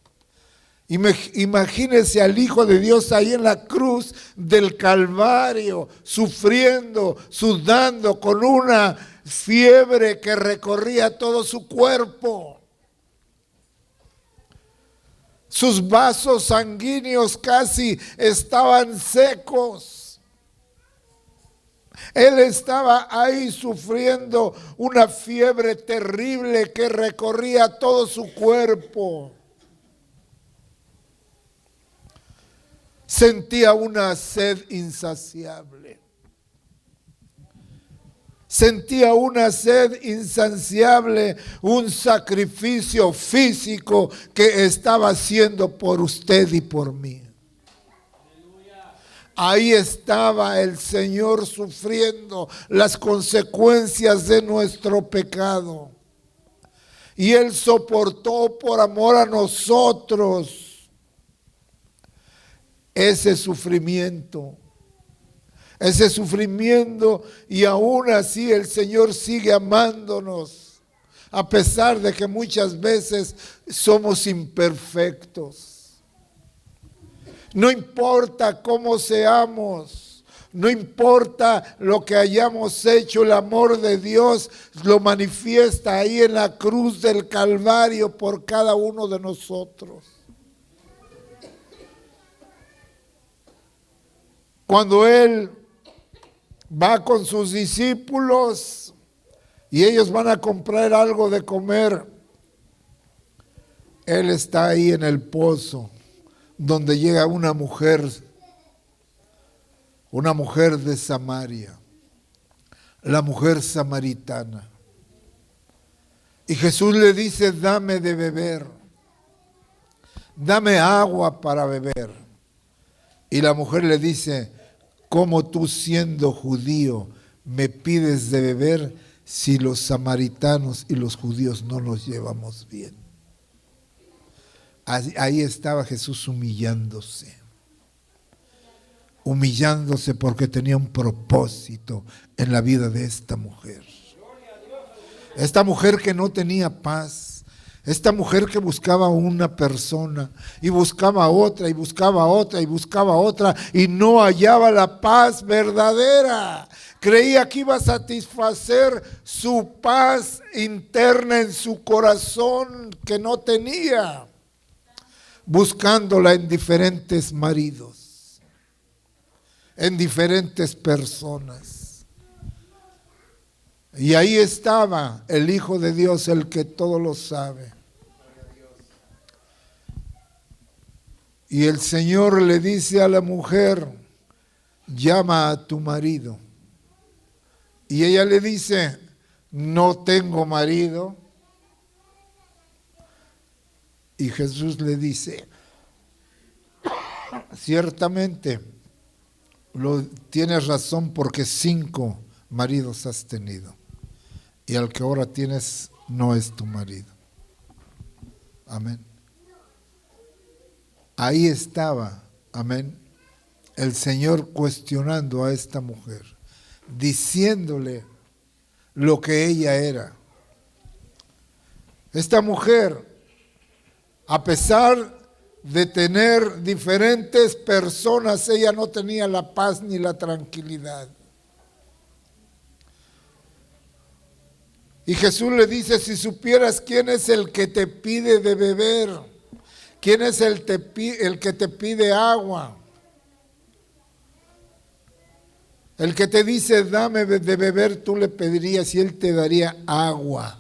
Imagínese al Hijo de Dios ahí en la cruz del Calvario, sufriendo, sudando, con una fiebre que recorría todo su cuerpo. Sus vasos sanguíneos casi estaban secos. Él estaba ahí sufriendo una fiebre terrible que recorría todo su cuerpo. Sentía una sed insaciable. Sentía una sed insaciable, un sacrificio físico que estaba haciendo por usted y por mí. Ahí estaba el Señor sufriendo las consecuencias de nuestro pecado. Y Él soportó por amor a nosotros ese sufrimiento, y aún así el Señor sigue amándonos, a pesar de que muchas veces somos imperfectos. No importa cómo seamos, no importa lo que hayamos hecho, el amor de Dios lo manifiesta ahí en la cruz del Calvario por cada uno de nosotros. Cuando Él va con sus discípulos y ellos van a comprar algo de comer, Él está ahí en el pozo, donde llega una mujer de Samaria, la mujer samaritana. Y Jesús le dice: dame de beber, dame agua para beber. Y la mujer le dice: ¿cómo tú, siendo judío, me pides de beber si los samaritanos y los judíos no nos llevamos bien? Ahí estaba Jesús humillándose porque tenía un propósito en la vida de esta mujer. Esta mujer que no tenía paz, esta mujer que buscaba una persona y buscaba otra y buscaba otra y buscaba otra y no hallaba la paz verdadera. Creía que iba a satisfacer su paz interna en su corazón que no tenía, buscándola en diferentes maridos, en diferentes personas. Y ahí estaba el Hijo de Dios, el que todo lo sabe. Y el Señor le dice a la mujer: llama a tu marido. Y ella le dice: no tengo marido. Y Jesús le dice: ciertamente tienes razón, porque 5 maridos has tenido, y al que ahora tienes no es tu marido. Amén. Ahí estaba, amén, el Señor cuestionando a esta mujer, diciéndole lo que ella era. Esta mujer, a pesar de tener diferentes personas, ella no tenía la paz ni la tranquilidad. Y Jesús le dice: si supieras quién es el que te pide de beber, quién es el que te pide agua, el que te dice dame de beber, tú le pedirías y él te daría agua.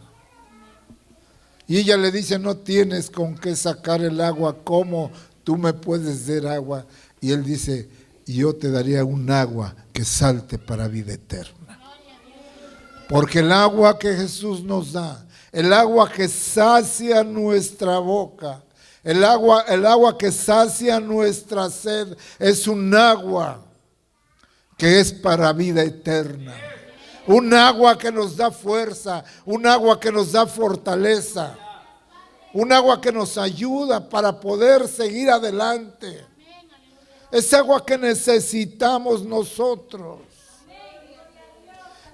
Y ella le dice: no tienes con qué sacar el agua, ¿cómo tú me puedes dar agua? Y Él dice, yo te daría un agua que salte para vida eterna. Porque el agua que Jesús nos da, el agua que sacia nuestra boca, el agua que sacia nuestra sed, es un agua que es para vida eterna. Un agua que nos da fuerza, un agua que nos da fortaleza, un agua que nos ayuda para poder seguir adelante. Es agua que necesitamos nosotros.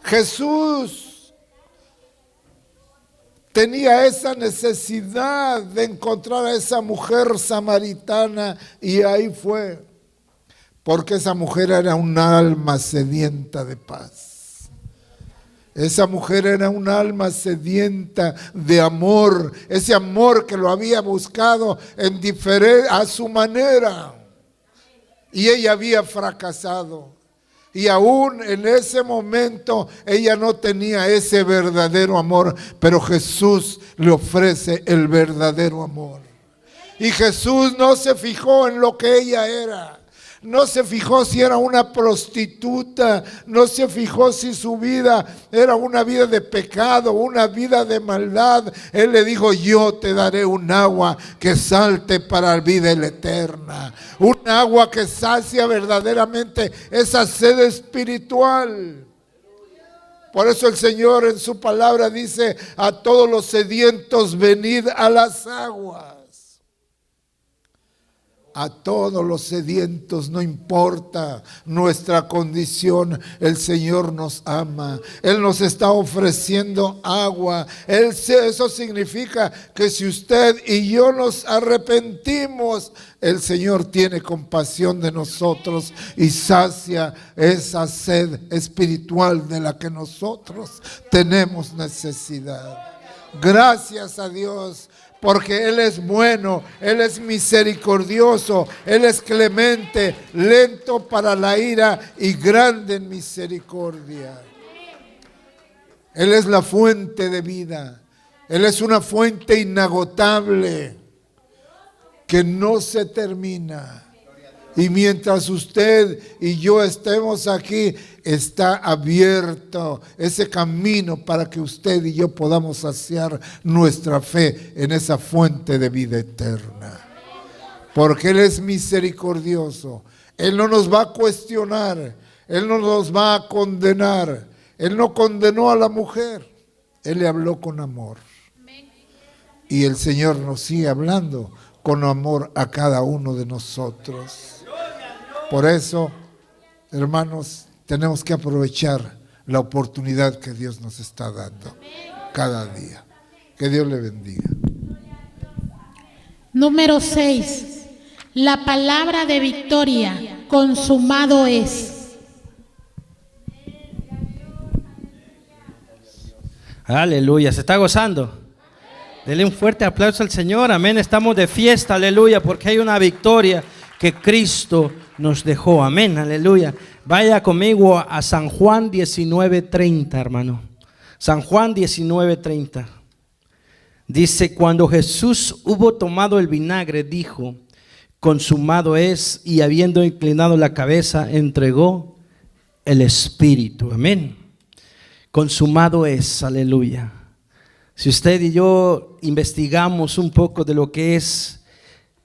Jesús tenía esa necesidad de encontrar a esa mujer samaritana y ahí fue, porque esa mujer era un alma sedienta de paz. Esa mujer era un alma sedienta de amor, ese amor que lo había buscado a su manera. Y ella había fracasado. Y aún en ese momento ella no tenía ese verdadero amor, pero Jesús le ofrece el verdadero amor. Y Jesús no se fijó en lo que ella era. No se fijó si era una prostituta, no se fijó si su vida era una vida de pecado, una vida de maldad. Él le dijo, yo te daré un agua que salte para la vida eterna. Un agua que sacia verdaderamente esa sed espiritual. Por eso el Señor en su palabra dice, a todos los sedientos venid a las aguas. A todos los sedientos, no importa nuestra condición, el Señor nos ama. Él nos está ofreciendo agua. Eso significa que si usted y yo nos arrepentimos, el Señor tiene compasión de nosotros y sacia esa sed espiritual de la que nosotros tenemos necesidad. Gracias a Dios. Porque Él es bueno, Él es misericordioso, Él es clemente, lento para la ira y grande en misericordia. Él es la fuente de vida, Él es una fuente inagotable que no se termina. Y mientras usted y yo estemos aquí, está abierto ese camino para que usted y yo podamos saciar nuestra fe en esa fuente de vida eterna. Porque Él es misericordioso. Él no nos va a cuestionar. Él no nos va a condenar. Él no condenó a la mujer. Él le habló con amor. Y el Señor nos sigue hablando con amor a cada uno de nosotros. Por eso, hermanos, tenemos que aprovechar la oportunidad que Dios nos está dando cada día. Que Dios le bendiga. Número 6. La palabra de victoria, consumado es. Aleluya, ¿se está gozando? Dele un fuerte aplauso al Señor, amén. Estamos de fiesta, aleluya, porque hay una victoria que Cristo nos dejó, amén, aleluya. Vaya conmigo a San Juan 19:30, hermano. San Juan 19:30. Dice, cuando Jesús hubo tomado el vinagre, dijo, consumado es, y habiendo inclinado la cabeza, entregó el Espíritu, amén. Consumado es, aleluya. Si usted y yo investigamos un poco de lo que es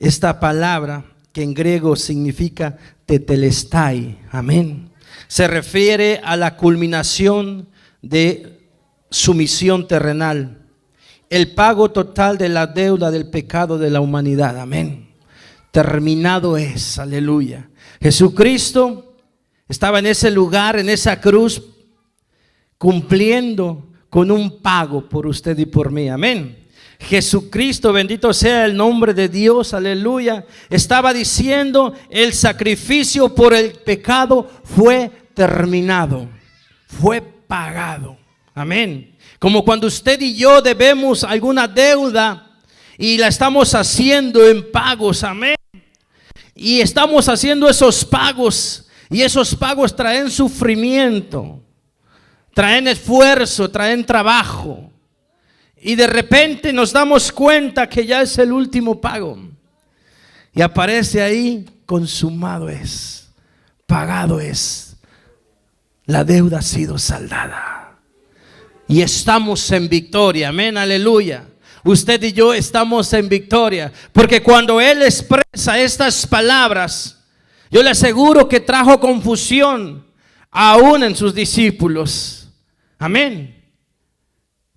esta palabra, que en griego significa tetelestai, amén, se refiere a la culminación de su misión terrenal, el pago total de la deuda del pecado de la humanidad, amén. Terminado es, aleluya. Jesucristo estaba en ese lugar, en esa cruz, cumpliendo con un pago por usted y por mí, amén. Jesucristo, bendito sea el nombre de Dios, aleluya, estaba diciendo, el sacrificio por el pecado fue terminado, fue pagado, amén. Como cuando usted y yo debemos alguna deuda y la estamos haciendo en pagos, amén. Y estamos haciendo esos pagos, y esos pagos traen sufrimiento, traen esfuerzo, traen trabajo. Y de repente nos damos cuenta que ya es el último pago. Y aparece ahí consumado es, pagado es, la deuda ha sido saldada y estamos en victoria. Amén, aleluya. Usted y yo estamos en victoria, porque cuando Él expresa estas palabras, yo le aseguro que trajo confusión aún en sus discípulos. Amén.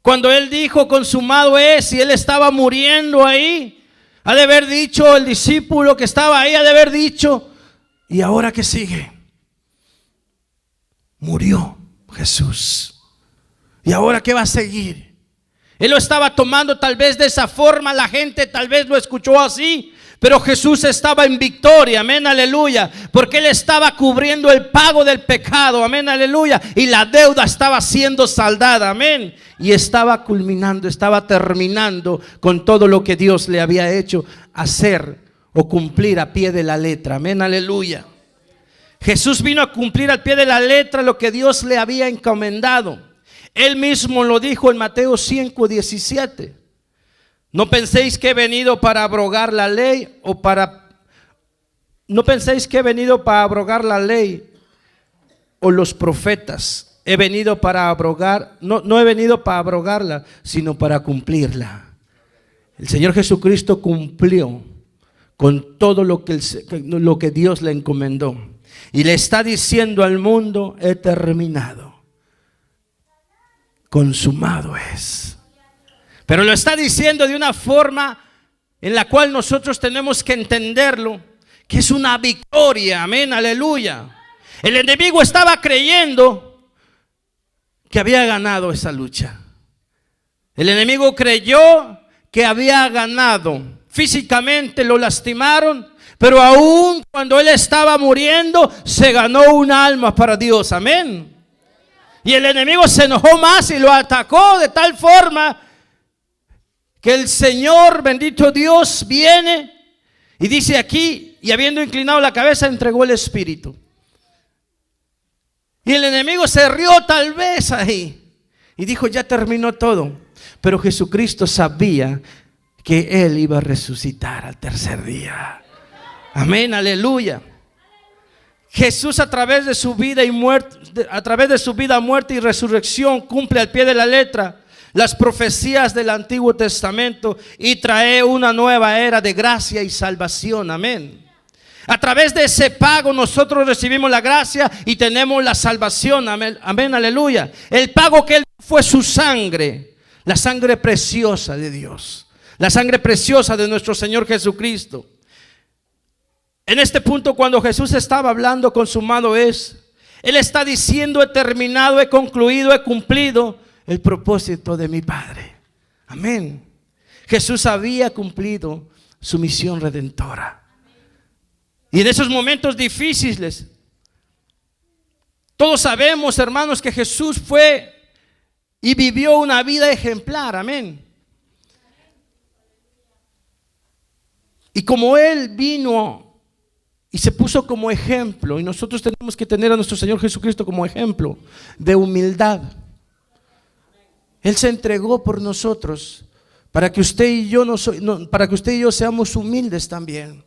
Cuando Él dijo consumado es, y Él estaba muriendo ahí, ha de haber dicho el discípulo que estaba ahí, ha de haber dicho, ¿y ahora qué sigue? Murió Jesús. ¿Y ahora qué va a seguir? Él lo estaba tomando tal vez de esa forma, la gente tal vez lo escuchó así, pero Jesús estaba en victoria, amén, aleluya, porque Él estaba cubriendo el pago del pecado, amén, aleluya, y la deuda estaba siendo saldada, amén, y estaba culminando, estaba terminando con todo lo que Dios le había hecho hacer o cumplir a pie de la letra, amén, aleluya. Jesús vino a cumplir al pie de la letra lo que Dios le había encomendado. Él mismo lo dijo en Mateo 5:17. No penséis que he venido para abrogar la ley no penséis que he venido para abrogar la ley o los profetas. He venido para abrogar, no he venido para abrogarla, sino para cumplirla. El Señor Jesucristo cumplió con todo lo que Dios le encomendó. Y le está diciendo al mundo, he terminado. Consumado es. Pero lo está diciendo de una forma en la cual nosotros tenemos que entenderlo, que es una victoria, amén, aleluya. El enemigo estaba creyendo que había ganado esa lucha. El enemigo creyó que había ganado. Físicamente lo lastimaron, pero aún cuando él estaba muriendo, se ganó un alma para Dios, amén. Y el enemigo se enojó más y lo atacó de tal forma que el Señor, bendito Dios, viene y dice aquí, y habiendo inclinado la cabeza, entregó el espíritu. Y el enemigo se rió tal vez ahí y dijo, ya terminó todo. Pero Jesucristo sabía que Él iba a resucitar al tercer día. Amén, aleluya. Jesús a través de su vida y muerte, a través de su vida, muerte y resurrección, cumple al pie de la letra las profecías del Antiguo Testamento y trae una nueva era de gracia y salvación. Amén. A través de ese pago nosotros recibimos la gracia y tenemos la salvación. Amén, amén, aleluya. El pago que Él fue su sangre, la sangre preciosa de Dios, la sangre preciosa de nuestro Señor Jesucristo. En este punto, cuando Jesús estaba hablando consumado es, Él está diciendo, he terminado, he concluido, he cumplido el propósito de mi Padre. Amén. Jesús había cumplido su misión redentora. Y en esos momentos difíciles, todos sabemos, hermanos, que Jesús fue y vivió una vida ejemplar. Amén. Y como Él vino y se puso como ejemplo, y nosotros tenemos que tener a nuestro Señor Jesucristo como ejemplo de humildad. Él se entregó por nosotros para que usted y yo seamos humildes también.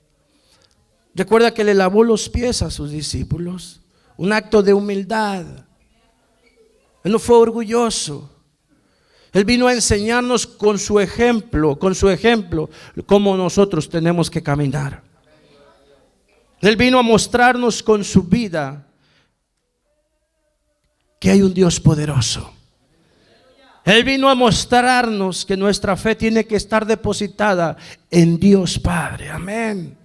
Recuerda que le lavó los pies a sus discípulos, un acto de humildad. Él no fue orgulloso. Él vino a enseñarnos con su ejemplo, cómo nosotros tenemos que caminar. Él vino a mostrarnos con su vida que hay un Dios poderoso. Él vino a mostrarnos que nuestra fe tiene que estar depositada en Dios Padre. Amén.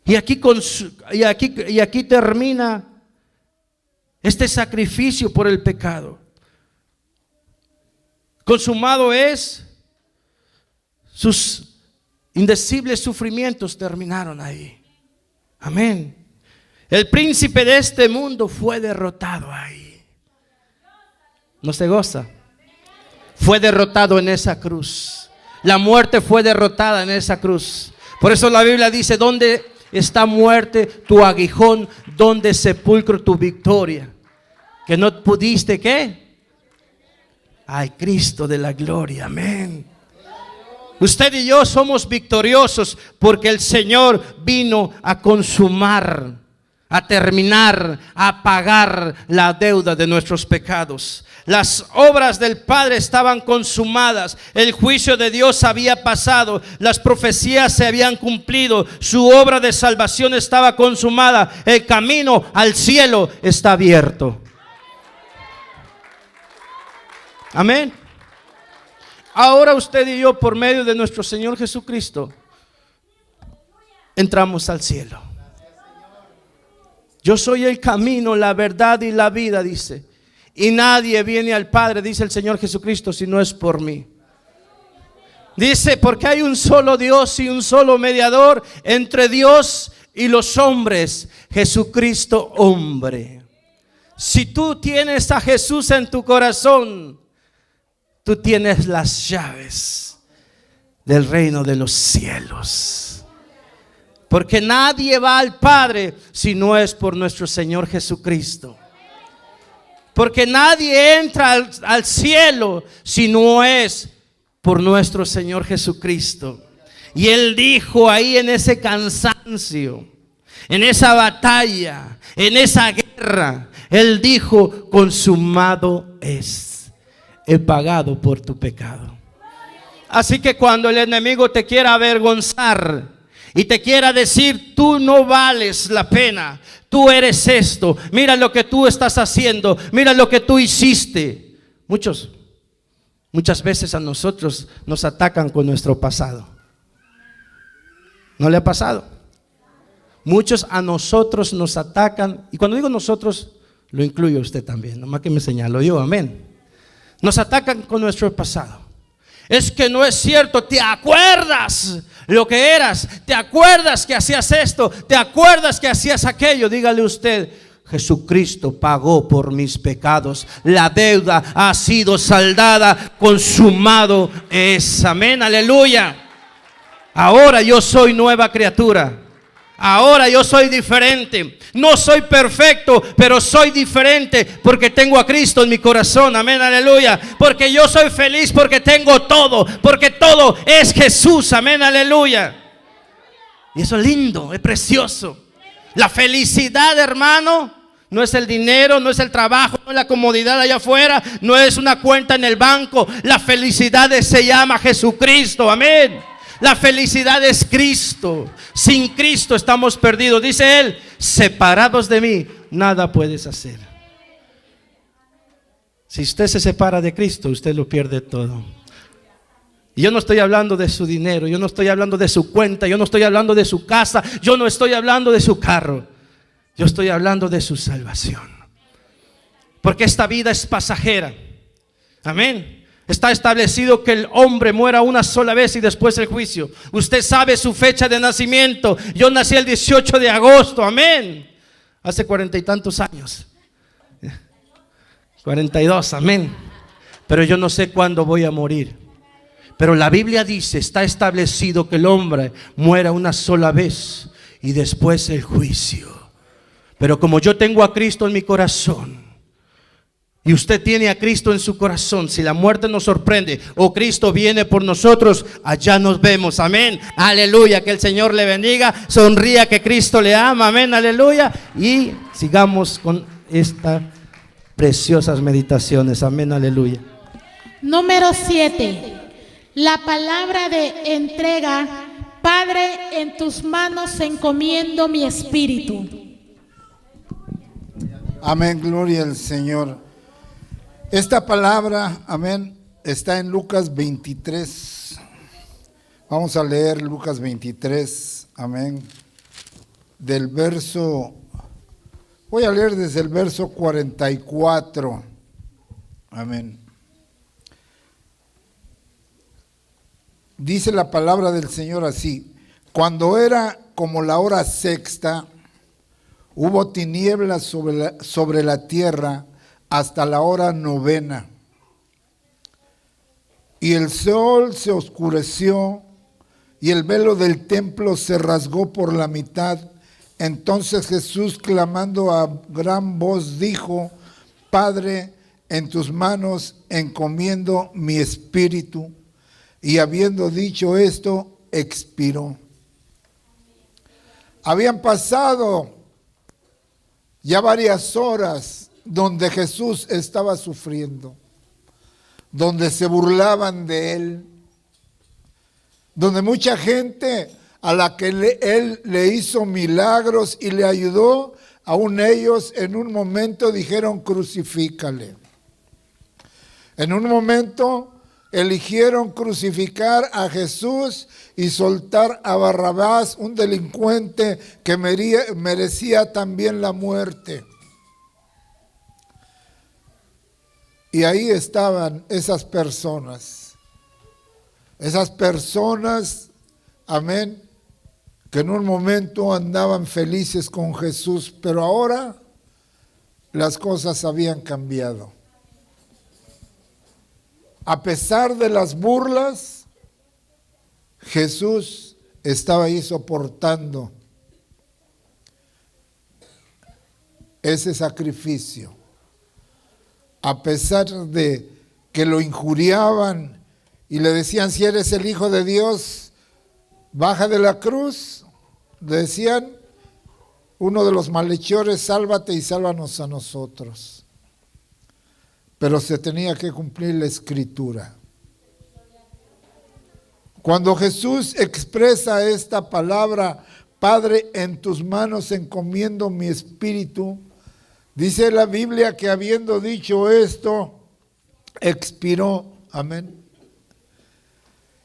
Y aquí termina este sacrificio por el pecado. Consumado es, sus indecibles sufrimientos terminaron ahí. Amén. El príncipe de este mundo fue derrotado ahí. ¿No se goza? Fue derrotado en esa cruz. La muerte fue derrotada en esa cruz. Por eso la Biblia dice, ¿dónde está muerte tu aguijón? ¿Dónde sepulcro tu victoria? Que no pudiste, ¿qué? Ay, Cristo de la gloria, amén. Usted y yo somos victoriosos porque el Señor vino a consumar, a terminar, a pagar la deuda de nuestros pecados. Las obras del Padre estaban consumadas, el juicio de Dios había pasado, las profecías se habían cumplido, su obra de salvación estaba consumada, el camino al cielo está abierto. Amén. Ahora usted y yo, por medio de nuestro Señor Jesucristo, entramos al cielo. Yo soy el camino, la verdad y la vida, dice. Y nadie viene al Padre, dice el Señor Jesucristo, si no es por mí. Dice, porque hay un solo Dios y un solo mediador entre Dios y los hombres, Jesucristo hombre. Si tú tienes a Jesús en tu corazón, tú tienes las llaves del reino de los cielos. Porque nadie va al Padre si no es por nuestro Señor Jesucristo. Porque nadie entra al cielo si no es por nuestro Señor Jesucristo. Y Él dijo ahí en ese cansancio, en esa batalla, en esa guerra, Él dijo, consumado es, he pagado por tu pecado. Así que cuando el enemigo te quiera avergonzar y te quiera decir, tú no vales la pena, tú eres esto, mira lo que tú estás haciendo, mira lo que tú hiciste. Muchas veces a nosotros nos atacan con nuestro pasado. ¿No le ha pasado? Muchos a nosotros nos atacan, y cuando digo nosotros, lo incluyo a usted también, nomás que me señalo yo, amén. Nos atacan con nuestro pasado. Es que no es cierto, ¿te acuerdas lo que eras? ¿Te acuerdas que hacías esto? ¿Te acuerdas que hacías aquello? Dígale usted, Jesucristo pagó por mis pecados, la deuda ha sido saldada, consumado es, amén, aleluya. Ahora yo soy nueva criatura. Ahora yo soy diferente. No soy perfecto, pero soy diferente porque tengo a Cristo en mi corazón. Amén, aleluya. Porque yo soy feliz porque tengo todo. Porque todo es Jesús. Amén, aleluya. Y eso es lindo, es precioso. La felicidad, hermano, no es el dinero, no es el trabajo, no es la comodidad allá afuera, no es una cuenta en el banco. La felicidad se llama Jesucristo. Amén. La felicidad es Cristo. Sin Cristo estamos perdidos. Dice Él, separados de mí, nada puedes hacer. Si usted se separa de Cristo, usted lo pierde todo. Y yo no estoy hablando de su dinero, yo no estoy hablando de su cuenta, yo no estoy hablando de su casa, yo no estoy hablando de su carro. Yo estoy hablando de su salvación. Porque esta vida es pasajera. Amén. Está establecido que el hombre muera una sola vez y después el juicio. Usted sabe su fecha de nacimiento. Yo nací el 18 de agosto, amén. Hace 40 y tantos años. 42, amén. Pero yo no sé cuándo voy a morir. Pero la Biblia dice, está establecido que el hombre muera una sola vez y después el juicio. Pero como yo tengo a Cristo en mi corazón, y usted tiene a Cristo en su corazón, si la muerte nos sorprende o Cristo viene por nosotros, allá nos vemos, amén, aleluya, que el Señor le bendiga, sonría que Cristo le ama, amén, aleluya, y sigamos con estas preciosas meditaciones, amén, aleluya. Número 7, la palabra de entrega. Padre, en tus manos encomiendo mi espíritu. Amén, gloria al Señor. Esta palabra, amén, está en Lucas 23. Vamos a leer Lucas 23, amén. Del verso, voy a leer desde el verso 44, amén. Dice la palabra del Señor así: cuando era como la hora sexta, hubo tinieblas sobre la tierra hasta la hora novena, y el sol se oscureció y el velo del templo se rasgó por la mitad. Entonces Jesús, clamando a gran voz, dijo: Padre, en tus manos encomiendo mi espíritu. y habiendo dicho esto, expiró. Habían pasado ya varias horas donde Jesús estaba sufriendo, donde se burlaban de él, donde mucha gente a la que él le hizo milagros y le ayudó, aún ellos en un momento dijeron crucifícale. En un momento eligieron crucificar a Jesús y soltar a Barrabás, un delincuente que merecía también la muerte. Y ahí estaban esas personas, amén, que en un momento andaban felices con Jesús, pero ahora las cosas habían cambiado. A pesar de las burlas, Jesús estaba ahí soportando ese sacrificio. A pesar de que lo injuriaban y le decían, si eres el Hijo de Dios, baja de la cruz, decían, uno de los malhechores, sálvate y sálvanos a nosotros. Pero se tenía que cumplir la Escritura. Cuando Jesús expresa esta palabra, Padre, en tus manos encomiendo mi espíritu, dice la Biblia que habiendo dicho esto, expiró. Amén.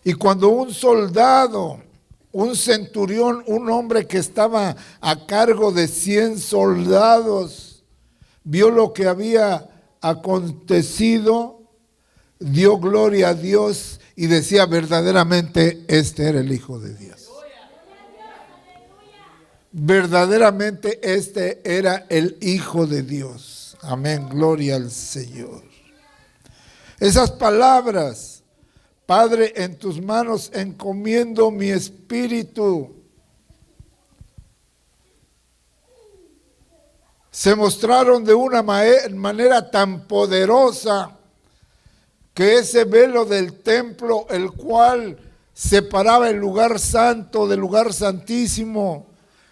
Y cuando un soldado, un centurión, un hombre que estaba a cargo de 100 soldados, vio lo que había acontecido, dio gloria a Dios y decía, verdaderamente este era el Hijo de Dios. Verdaderamente este era el Hijo de Dios. Amén, gloria al Señor. Esas palabras, Padre, en tus manos encomiendo mi espíritu, se mostraron de una manera tan poderosa que ese velo del templo, el cual separaba el lugar santo del lugar santísimo,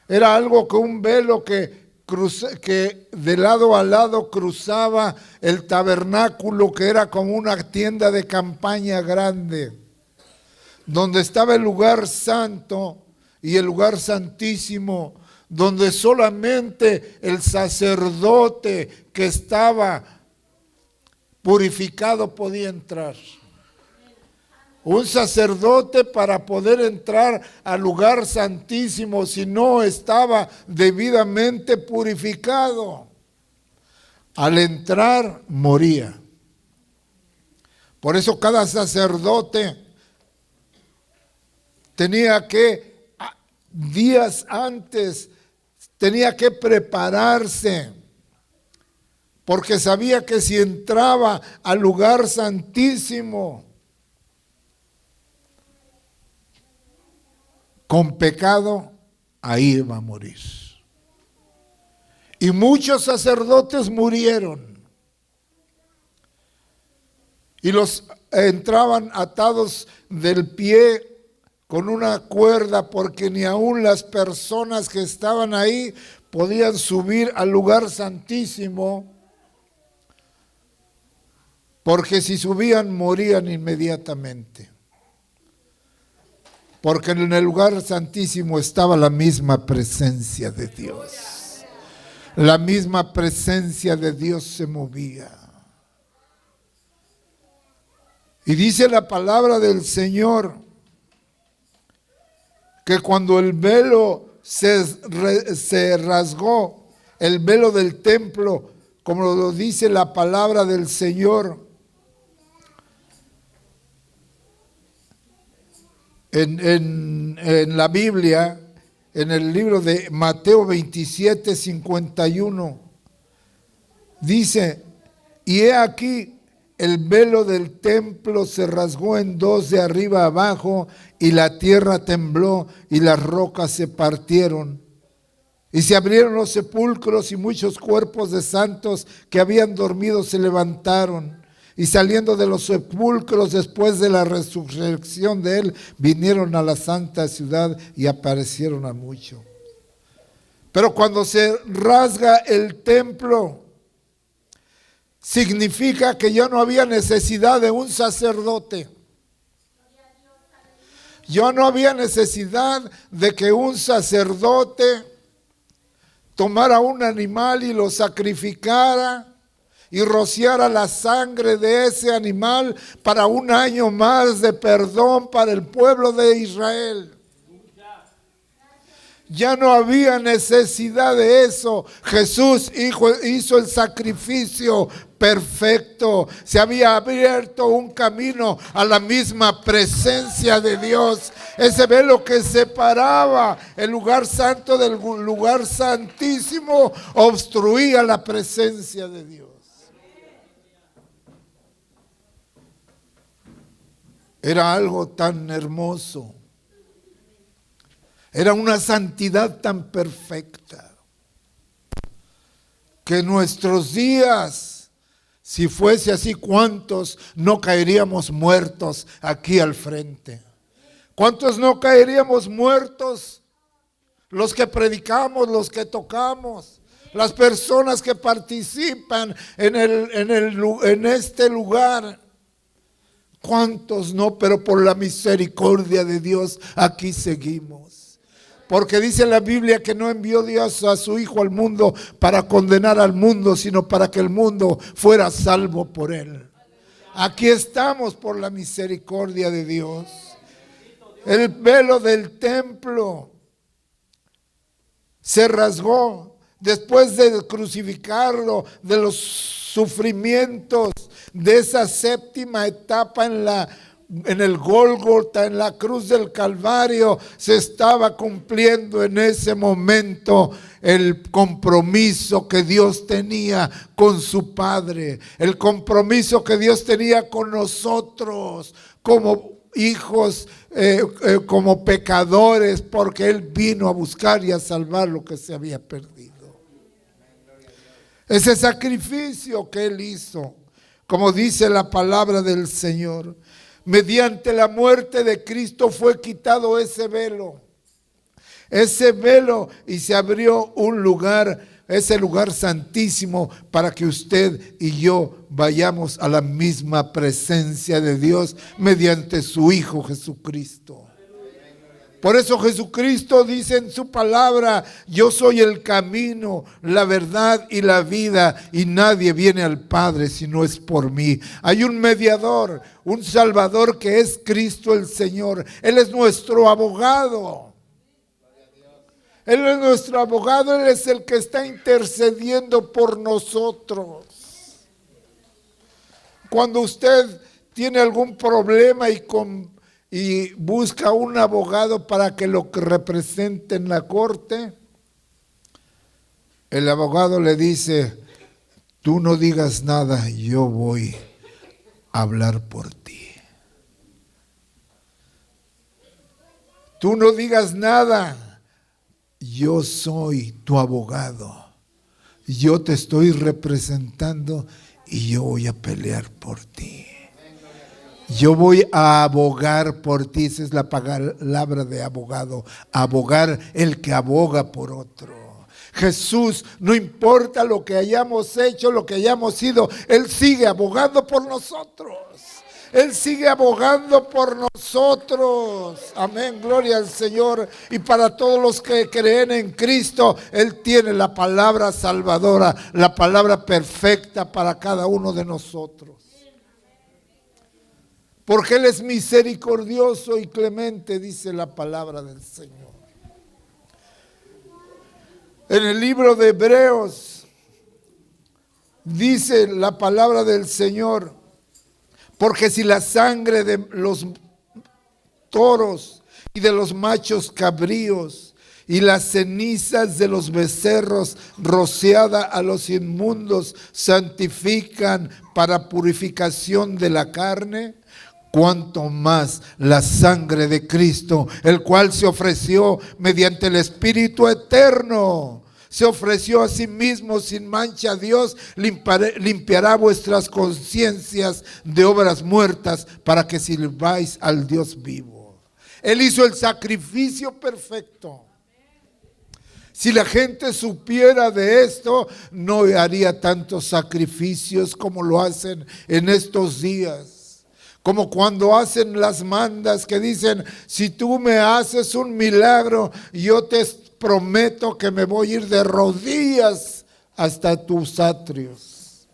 era algo que un velo que de lado a lado cruzaba el tabernáculo, que era como una tienda de campaña grande, donde estaba el lugar santo y el lugar santísimo, donde solamente el sacerdote que estaba purificado podía entrar. Un sacerdote, para poder entrar al lugar santísimo, si no estaba debidamente purificado, al entrar moría. Por eso cada sacerdote tenía que, días antes, tenía que prepararse, porque sabía que si entraba al lugar santísimo con pecado, ahí iba a morir. Y muchos sacerdotes murieron. Y los entraban atados del pie con una cuerda, porque ni aun las personas que estaban ahí podían subir al lugar santísimo, porque si subían morían inmediatamente. Porque en el lugar santísimo estaba la misma presencia de Dios. La misma presencia de Dios se movía. Y dice la palabra del Señor que cuando el velo se rasgó, el velo del templo, como lo dice la palabra del Señor, en la Biblia, en el libro de Mateo 27, 51, dice, y he aquí, el velo del templo se rasgó en dos de arriba abajo, y la tierra tembló, y las rocas se partieron. Y se abrieron los sepulcros, y muchos cuerpos de santos que habían dormido se levantaron. Y saliendo de los sepulcros después de la resurrección de él, vinieron a la santa ciudad y aparecieron a muchos. Pero cuando se rasga el templo, significa que ya no había necesidad de un sacerdote. Ya no había necesidad de que un sacerdote tomara un animal y lo sacrificara y rociara la sangre de ese animal para un año más de perdón para el pueblo de Israel. Ya no había necesidad de eso. Jesús hizo el sacrificio perfecto. Se había abierto un camino a la misma presencia de Dios. Ese velo que separaba el lugar santo del lugar santísimo obstruía la presencia de Dios. Era algo tan hermoso. Era una santidad tan perfecta que nuestros días, si fuese así, ¿cuántos no caeríamos muertos aquí al frente? ¿Cuántos no caeríamos muertos? Los que predicamos, los que tocamos, las personas que participan en este lugar. ¿Cuántos no? Pero por la misericordia de Dios aquí seguimos. Porque dice la Biblia que no envió Dios a su Hijo al mundo para condenar al mundo, sino para que el mundo fuera salvo por él. Aquí estamos por la misericordia de Dios. El velo del templo se rasgó después de crucificarlo, de los sufrimientos de esa séptima etapa en el Gólgota, en la cruz del Calvario. Se estaba cumpliendo en ese momento el compromiso que Dios tenía con su Padre, el compromiso que Dios tenía con nosotros como hijos, como pecadores, porque Él vino a buscar y a salvar lo que se había perdido. Ese sacrificio que Él hizo, como dice la palabra del Señor, mediante la muerte de Cristo fue quitado ese velo, y se abrió un lugar, ese lugar santísimo, para que usted y yo vayamos a la misma presencia de Dios mediante su Hijo Jesucristo. Por eso Jesucristo dice en su palabra: yo soy el camino, la verdad y la vida, y nadie viene al Padre si no es por mí. Hay un mediador, un Salvador, que es Cristo el Señor. Él es nuestro abogado. Él es nuestro abogado, Él es el que está intercediendo por nosotros. Cuando usted tiene algún problema y busca un abogado para que lo represente en la corte, el abogado le dice: tú no digas nada, yo voy a hablar por ti. Tú no digas nada, yo soy tu abogado. Yo te estoy representando y yo voy a pelear por ti. Yo voy a abogar por ti. Esa es la palabra de abogado. Abogar, el que aboga por otro. Jesús, no importa lo que hayamos hecho, lo que hayamos sido, Él sigue abogando por nosotros. Él sigue abogando por nosotros. Amén, gloria al Señor. Y para todos los que creen en Cristo, Él tiene la palabra salvadora, la palabra perfecta para cada uno de nosotros. Porque Él es misericordioso y clemente, dice la palabra del Señor. En el libro de Hebreos dice la palabra del Señor: porque si la sangre de los toros y de los machos cabríos y las cenizas de los becerros rociada a los inmundos santifican para purificación de la carne, cuánto más la sangre de Cristo, el cual se ofreció mediante el Espíritu eterno, se ofreció a sí mismo sin mancha a Dios, limpiará vuestras conciencias de obras muertas para que sirváis al Dios vivo. Él hizo el sacrificio perfecto. Si la gente supiera de esto, no haría tantos sacrificios como lo hacen en estos días. Como cuando hacen las mandas que dicen, si tú me haces un milagro, yo te prometo que me voy a ir de rodillas hasta tus atrios.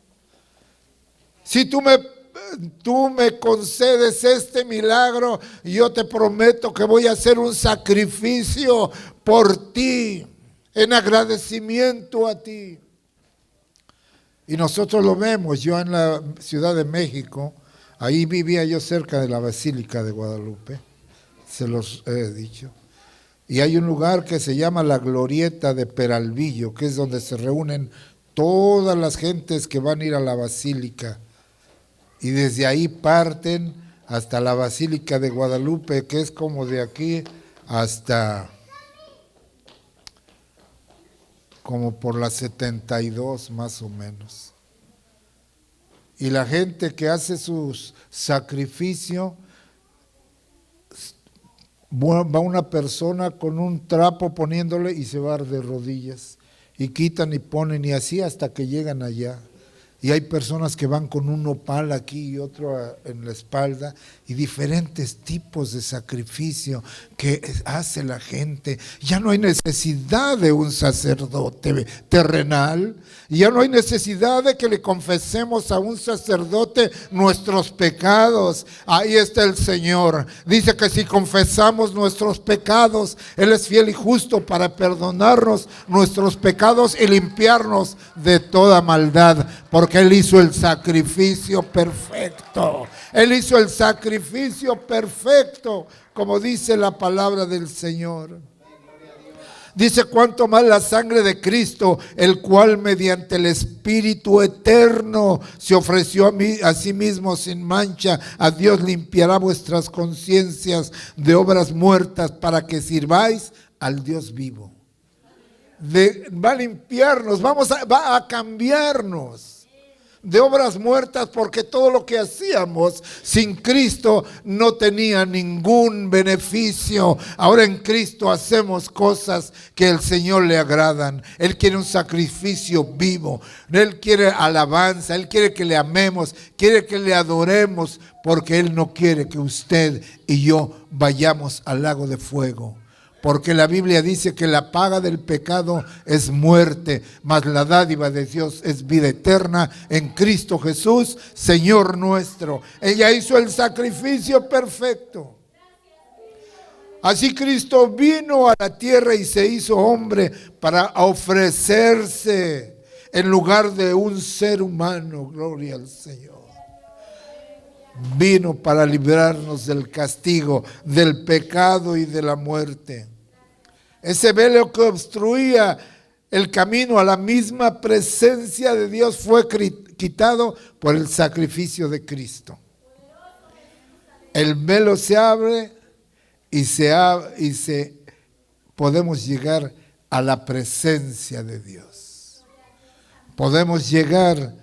Si tú me concedes este milagro, yo te prometo que voy a hacer un sacrificio por ti, en agradecimiento a ti. Y nosotros lo vemos. Yo en la Ciudad de México, ahí vivía yo cerca de la Basílica de Guadalupe, se los he dicho. Y hay un lugar que se llama la Glorieta de Peralvillo, que es donde se reúnen todas las gentes que van a ir a la Basílica. Y desde ahí parten hasta la Basílica de Guadalupe, que es como de aquí hasta como por la 72 más o menos. Y la gente que hace sus sacrificios, va una persona con un trapo poniéndole y se va de rodillas. Y quitan y ponen y así hasta que llegan allá. Y hay personas que van con un nopal aquí y otro en la espalda y diferentes tipos de sacrificio que hace la gente. Ya no hay necesidad de un sacerdote terrenal, ya no hay necesidad de que le confesemos a un sacerdote nuestros pecados. Ahí está el Señor. Dice que si confesamos nuestros pecados, Él es fiel y justo para perdonarnos nuestros pecados y limpiarnos de toda maldad, porque Él hizo el sacrificio perfecto. Él hizo el sacrificio perfecto, como dice la palabra del Señor. Dice, cuánto más la sangre de Cristo, el cual mediante el Espíritu eterno se ofreció a sí mismo sin mancha a Dios, limpiará vuestras conciencias de obras muertas para que sirváis al Dios vivo. Va a limpiarnos, va a cambiarnos de obras muertas, porque todo lo que hacíamos sin Cristo no tenía ningún beneficio. Ahora en Cristo hacemos cosas que al Señor le agradan. Él quiere un sacrificio vivo, Él quiere alabanza, Él quiere que le amemos, quiere que le adoremos, porque Él no quiere que usted y yo vayamos al lago de fuego. Porque la Biblia dice que la paga del pecado es muerte, mas la dádiva de Dios es vida eterna en Cristo Jesús, Señor nuestro. Ella hizo el sacrificio perfecto. Así Cristo vino a la tierra y se hizo hombre para ofrecerse en lugar de un ser humano. Gloria al Señor. Vino para librarnos del castigo, del pecado y de la muerte. Ese velo que obstruía el camino a la misma presencia de Dios fue quitado por el sacrificio de Cristo. El velo se abre y podemos llegar a la presencia de Dios. Podemos llegar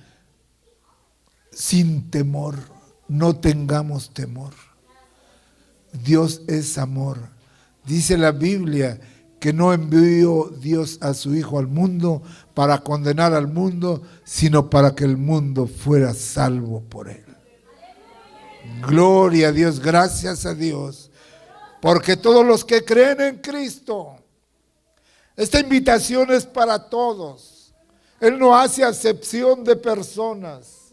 sin temor. No tengamos temor. Dios es amor. Dice la Biblia que no envió Dios a su Hijo al mundo para condenar al mundo, sino para que el mundo fuera salvo por Él. Gloria a Dios, gracias a Dios, porque todos los que creen en Cristo, esta invitación es para todos. Él no hace acepción de personas.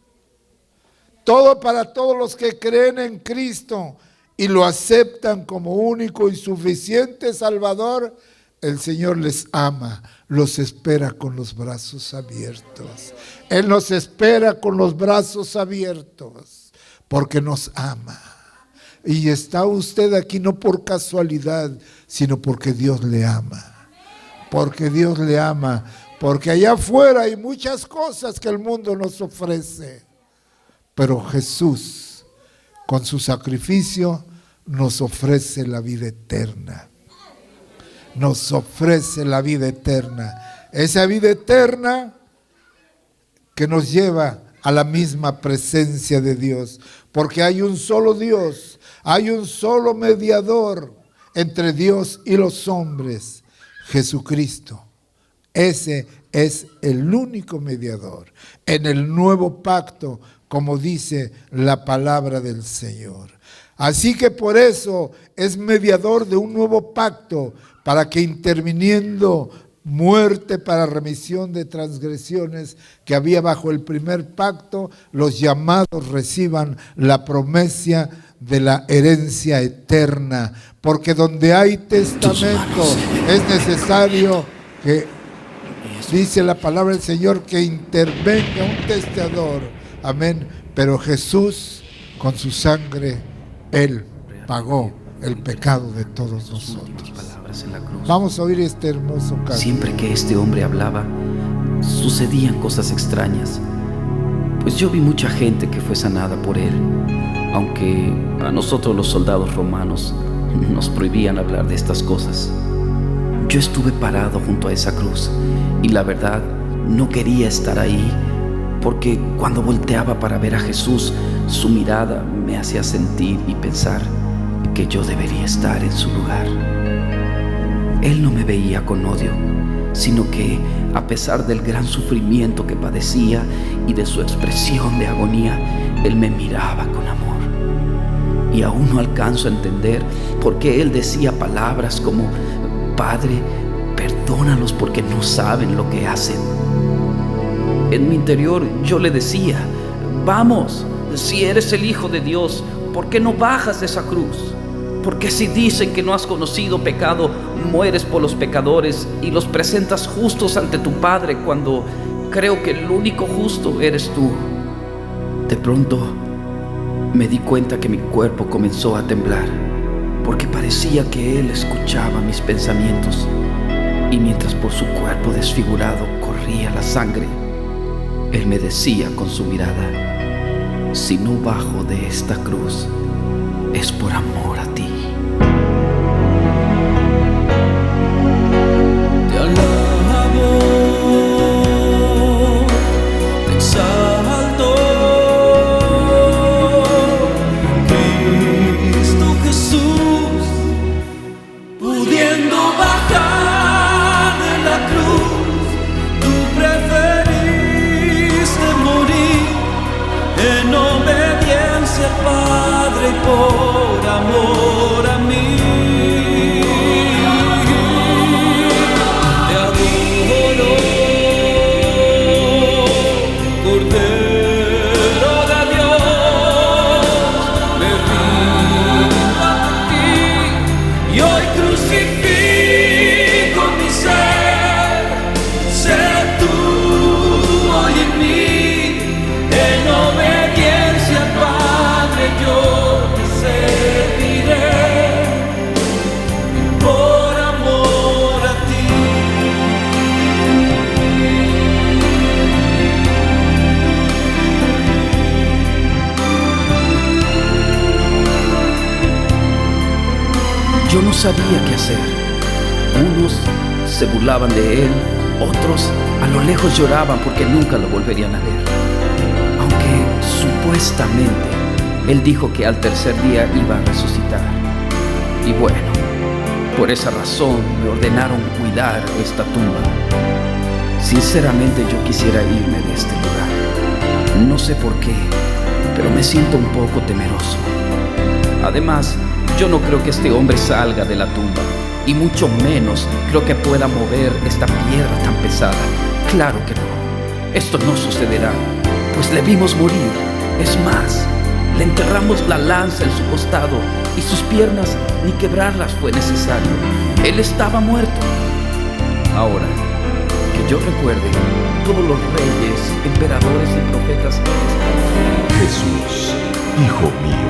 Todo para todos los que creen en Cristo y lo aceptan como único y suficiente Salvador. El Señor les ama, los espera con los brazos abiertos. Él nos espera con los brazos abiertos porque nos ama. Y está usted aquí no por casualidad, sino porque Dios le ama. Porque Dios le ama. Porque allá afuera hay muchas cosas que el mundo nos ofrece. Pero Jesús, con su sacrificio, nos ofrece la vida eterna. Nos ofrece la vida eterna. Esa vida eterna que nos lleva a la misma presencia de Dios, porque hay un solo Dios, hay un solo mediador entre Dios y los hombres, Jesucristo. Ese es el único mediador en el nuevo pacto, como dice la palabra del Señor. Así que por eso es mediador de un nuevo pacto, para que interviniendo muerte para remisión de transgresiones que había bajo el primer pacto, los llamados reciban la promesa de la herencia eterna. Porque donde hay testamento es necesario que, dice la palabra del Señor, que intervenga un testador. Amén. Pero Jesús, con su sangre, Él pagó el pecado de todos nosotros. Vamos a oír este hermoso canto. Siempre que este hombre hablaba, sucedían cosas extrañas, pues yo vi mucha gente que fue sanada por él, aunque a nosotros los soldados romanos nos prohibían hablar de estas cosas. Yo estuve parado junto a esa cruz y la verdad no quería estar ahí, porque cuando volteaba para ver a Jesús, su mirada me hacía sentir y pensar que yo debería estar en su lugar. Él no me veía con odio, sino que a pesar del gran sufrimiento que padecía y de su expresión de agonía, Él me miraba con amor. Y aún no alcanzo a entender por qué Él decía palabras como: Padre, perdónalos porque no saben lo que hacen. En mi interior yo le decía: vamos, si eres el Hijo de Dios, ¿por qué no bajas de esa cruz? Porque si dicen que no has conocido pecado, mueres por los pecadores y los presentas justos ante tu Padre, cuando creo que el único justo eres tú. De pronto me di cuenta que mi cuerpo comenzó a temblar, porque parecía que Él escuchaba mis pensamientos, y mientras por su cuerpo desfigurado corría la sangre, Él me decía con su mirada: si no bajo de esta cruz, es por amor a ti. Te alabo, te exalto, Cristo Jesús, pudiendo bajar de la cruz, tú preferiste morir en obediencia al Padre por amor a mí. Te adoro, Cordero de Dios, me rindo a ti y hoy crucifico mi ser. Sé tú hoy en mí, en obediencia al Padre yo te serviré, por amor a ti. Yo no sabía qué hacer. Unos se burlaban de Él, otros a lo lejos lloraban porque nunca lo volverían a ver. Aunque supuestamente Él dijo que al tercer día iba a resucitar. Y bueno, por esa razón me ordenaron cuidar esta tumba. Sinceramente yo quisiera irme de este lugar. No sé por qué, pero me siento un poco temeroso. Además, yo no creo que este hombre salga de la tumba, y mucho menos creo que pueda mover esta piedra tan pesada. Claro que no, esto no sucederá, pues le vimos morir. Es más, le enterramos la lanza en su costado y sus piernas ni quebrarlas fue necesario. Él estaba muerto. Ahora, que yo recuerde, todos los reyes, emperadores y profetas. Jesús, Hijo mío,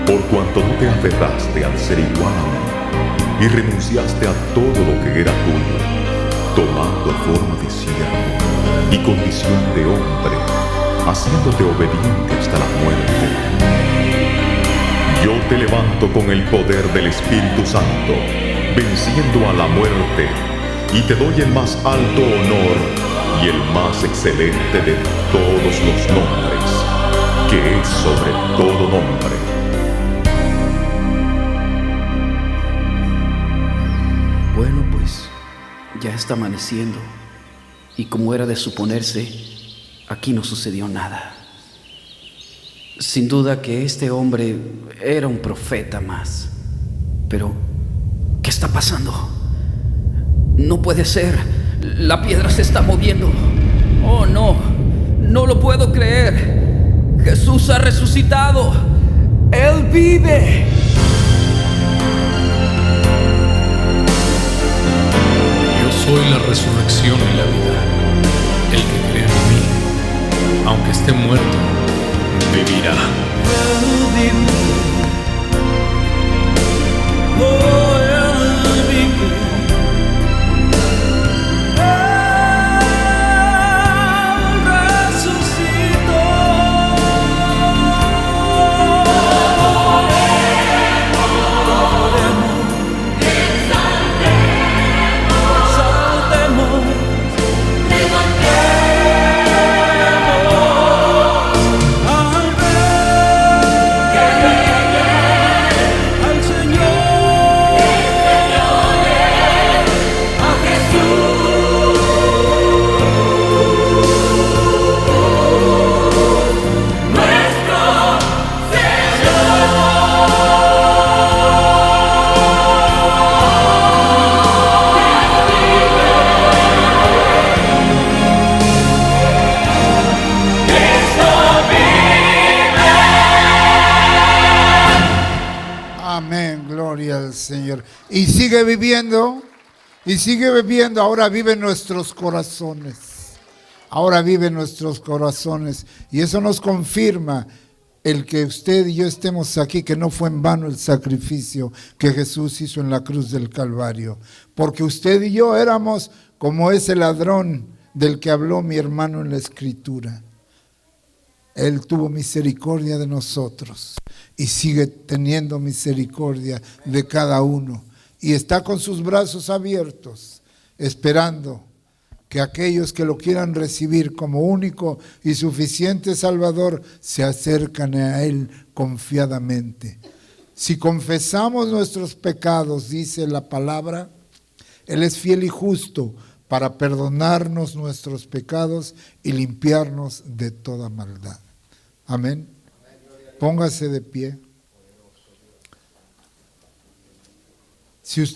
por cuanto no te aferraste al ser igual a mí y renunciaste a todo lo que era tuyo, tomando forma de siervo y condición de hombre, haciéndote obediente hasta la muerte, yo te levanto con el poder del Espíritu Santo, venciendo a la muerte, y te doy el más alto honor y el más excelente de todos los nombres, que es sobre todo nombre. Bueno, pues ya está amaneciendo, y como era de suponerse, aquí no sucedió nada. Sin duda que este hombre era un profeta más. Pero, ¿qué está pasando? No puede ser. La piedra se está moviendo. Oh, no. No lo puedo creer. Jesús ha resucitado. Él vive. Yo soy la resurrección y la vida. El que cree en mí, aunque esté muerto, vivirá. Amén, gloria al Señor. Y sigue viviendo, ahora vive en nuestros corazones. Ahora vive en nuestros corazones. Y eso nos confirma el que usted y yo estemos aquí, que no fue en vano el sacrificio que Jesús hizo en la cruz del Calvario. Porque usted y yo éramos como ese ladrón del que habló mi hermano en la Escritura. Él tuvo misericordia de nosotros y sigue teniendo misericordia de cada uno. Y está con sus brazos abiertos, esperando que aquellos que lo quieran recibir como único y suficiente Salvador se acercan a Él confiadamente. Si confesamos nuestros pecados, dice la palabra, Él es fiel y justo para perdonarnos nuestros pecados y limpiarnos de toda maldad. Amén. Póngase de pie. Si usted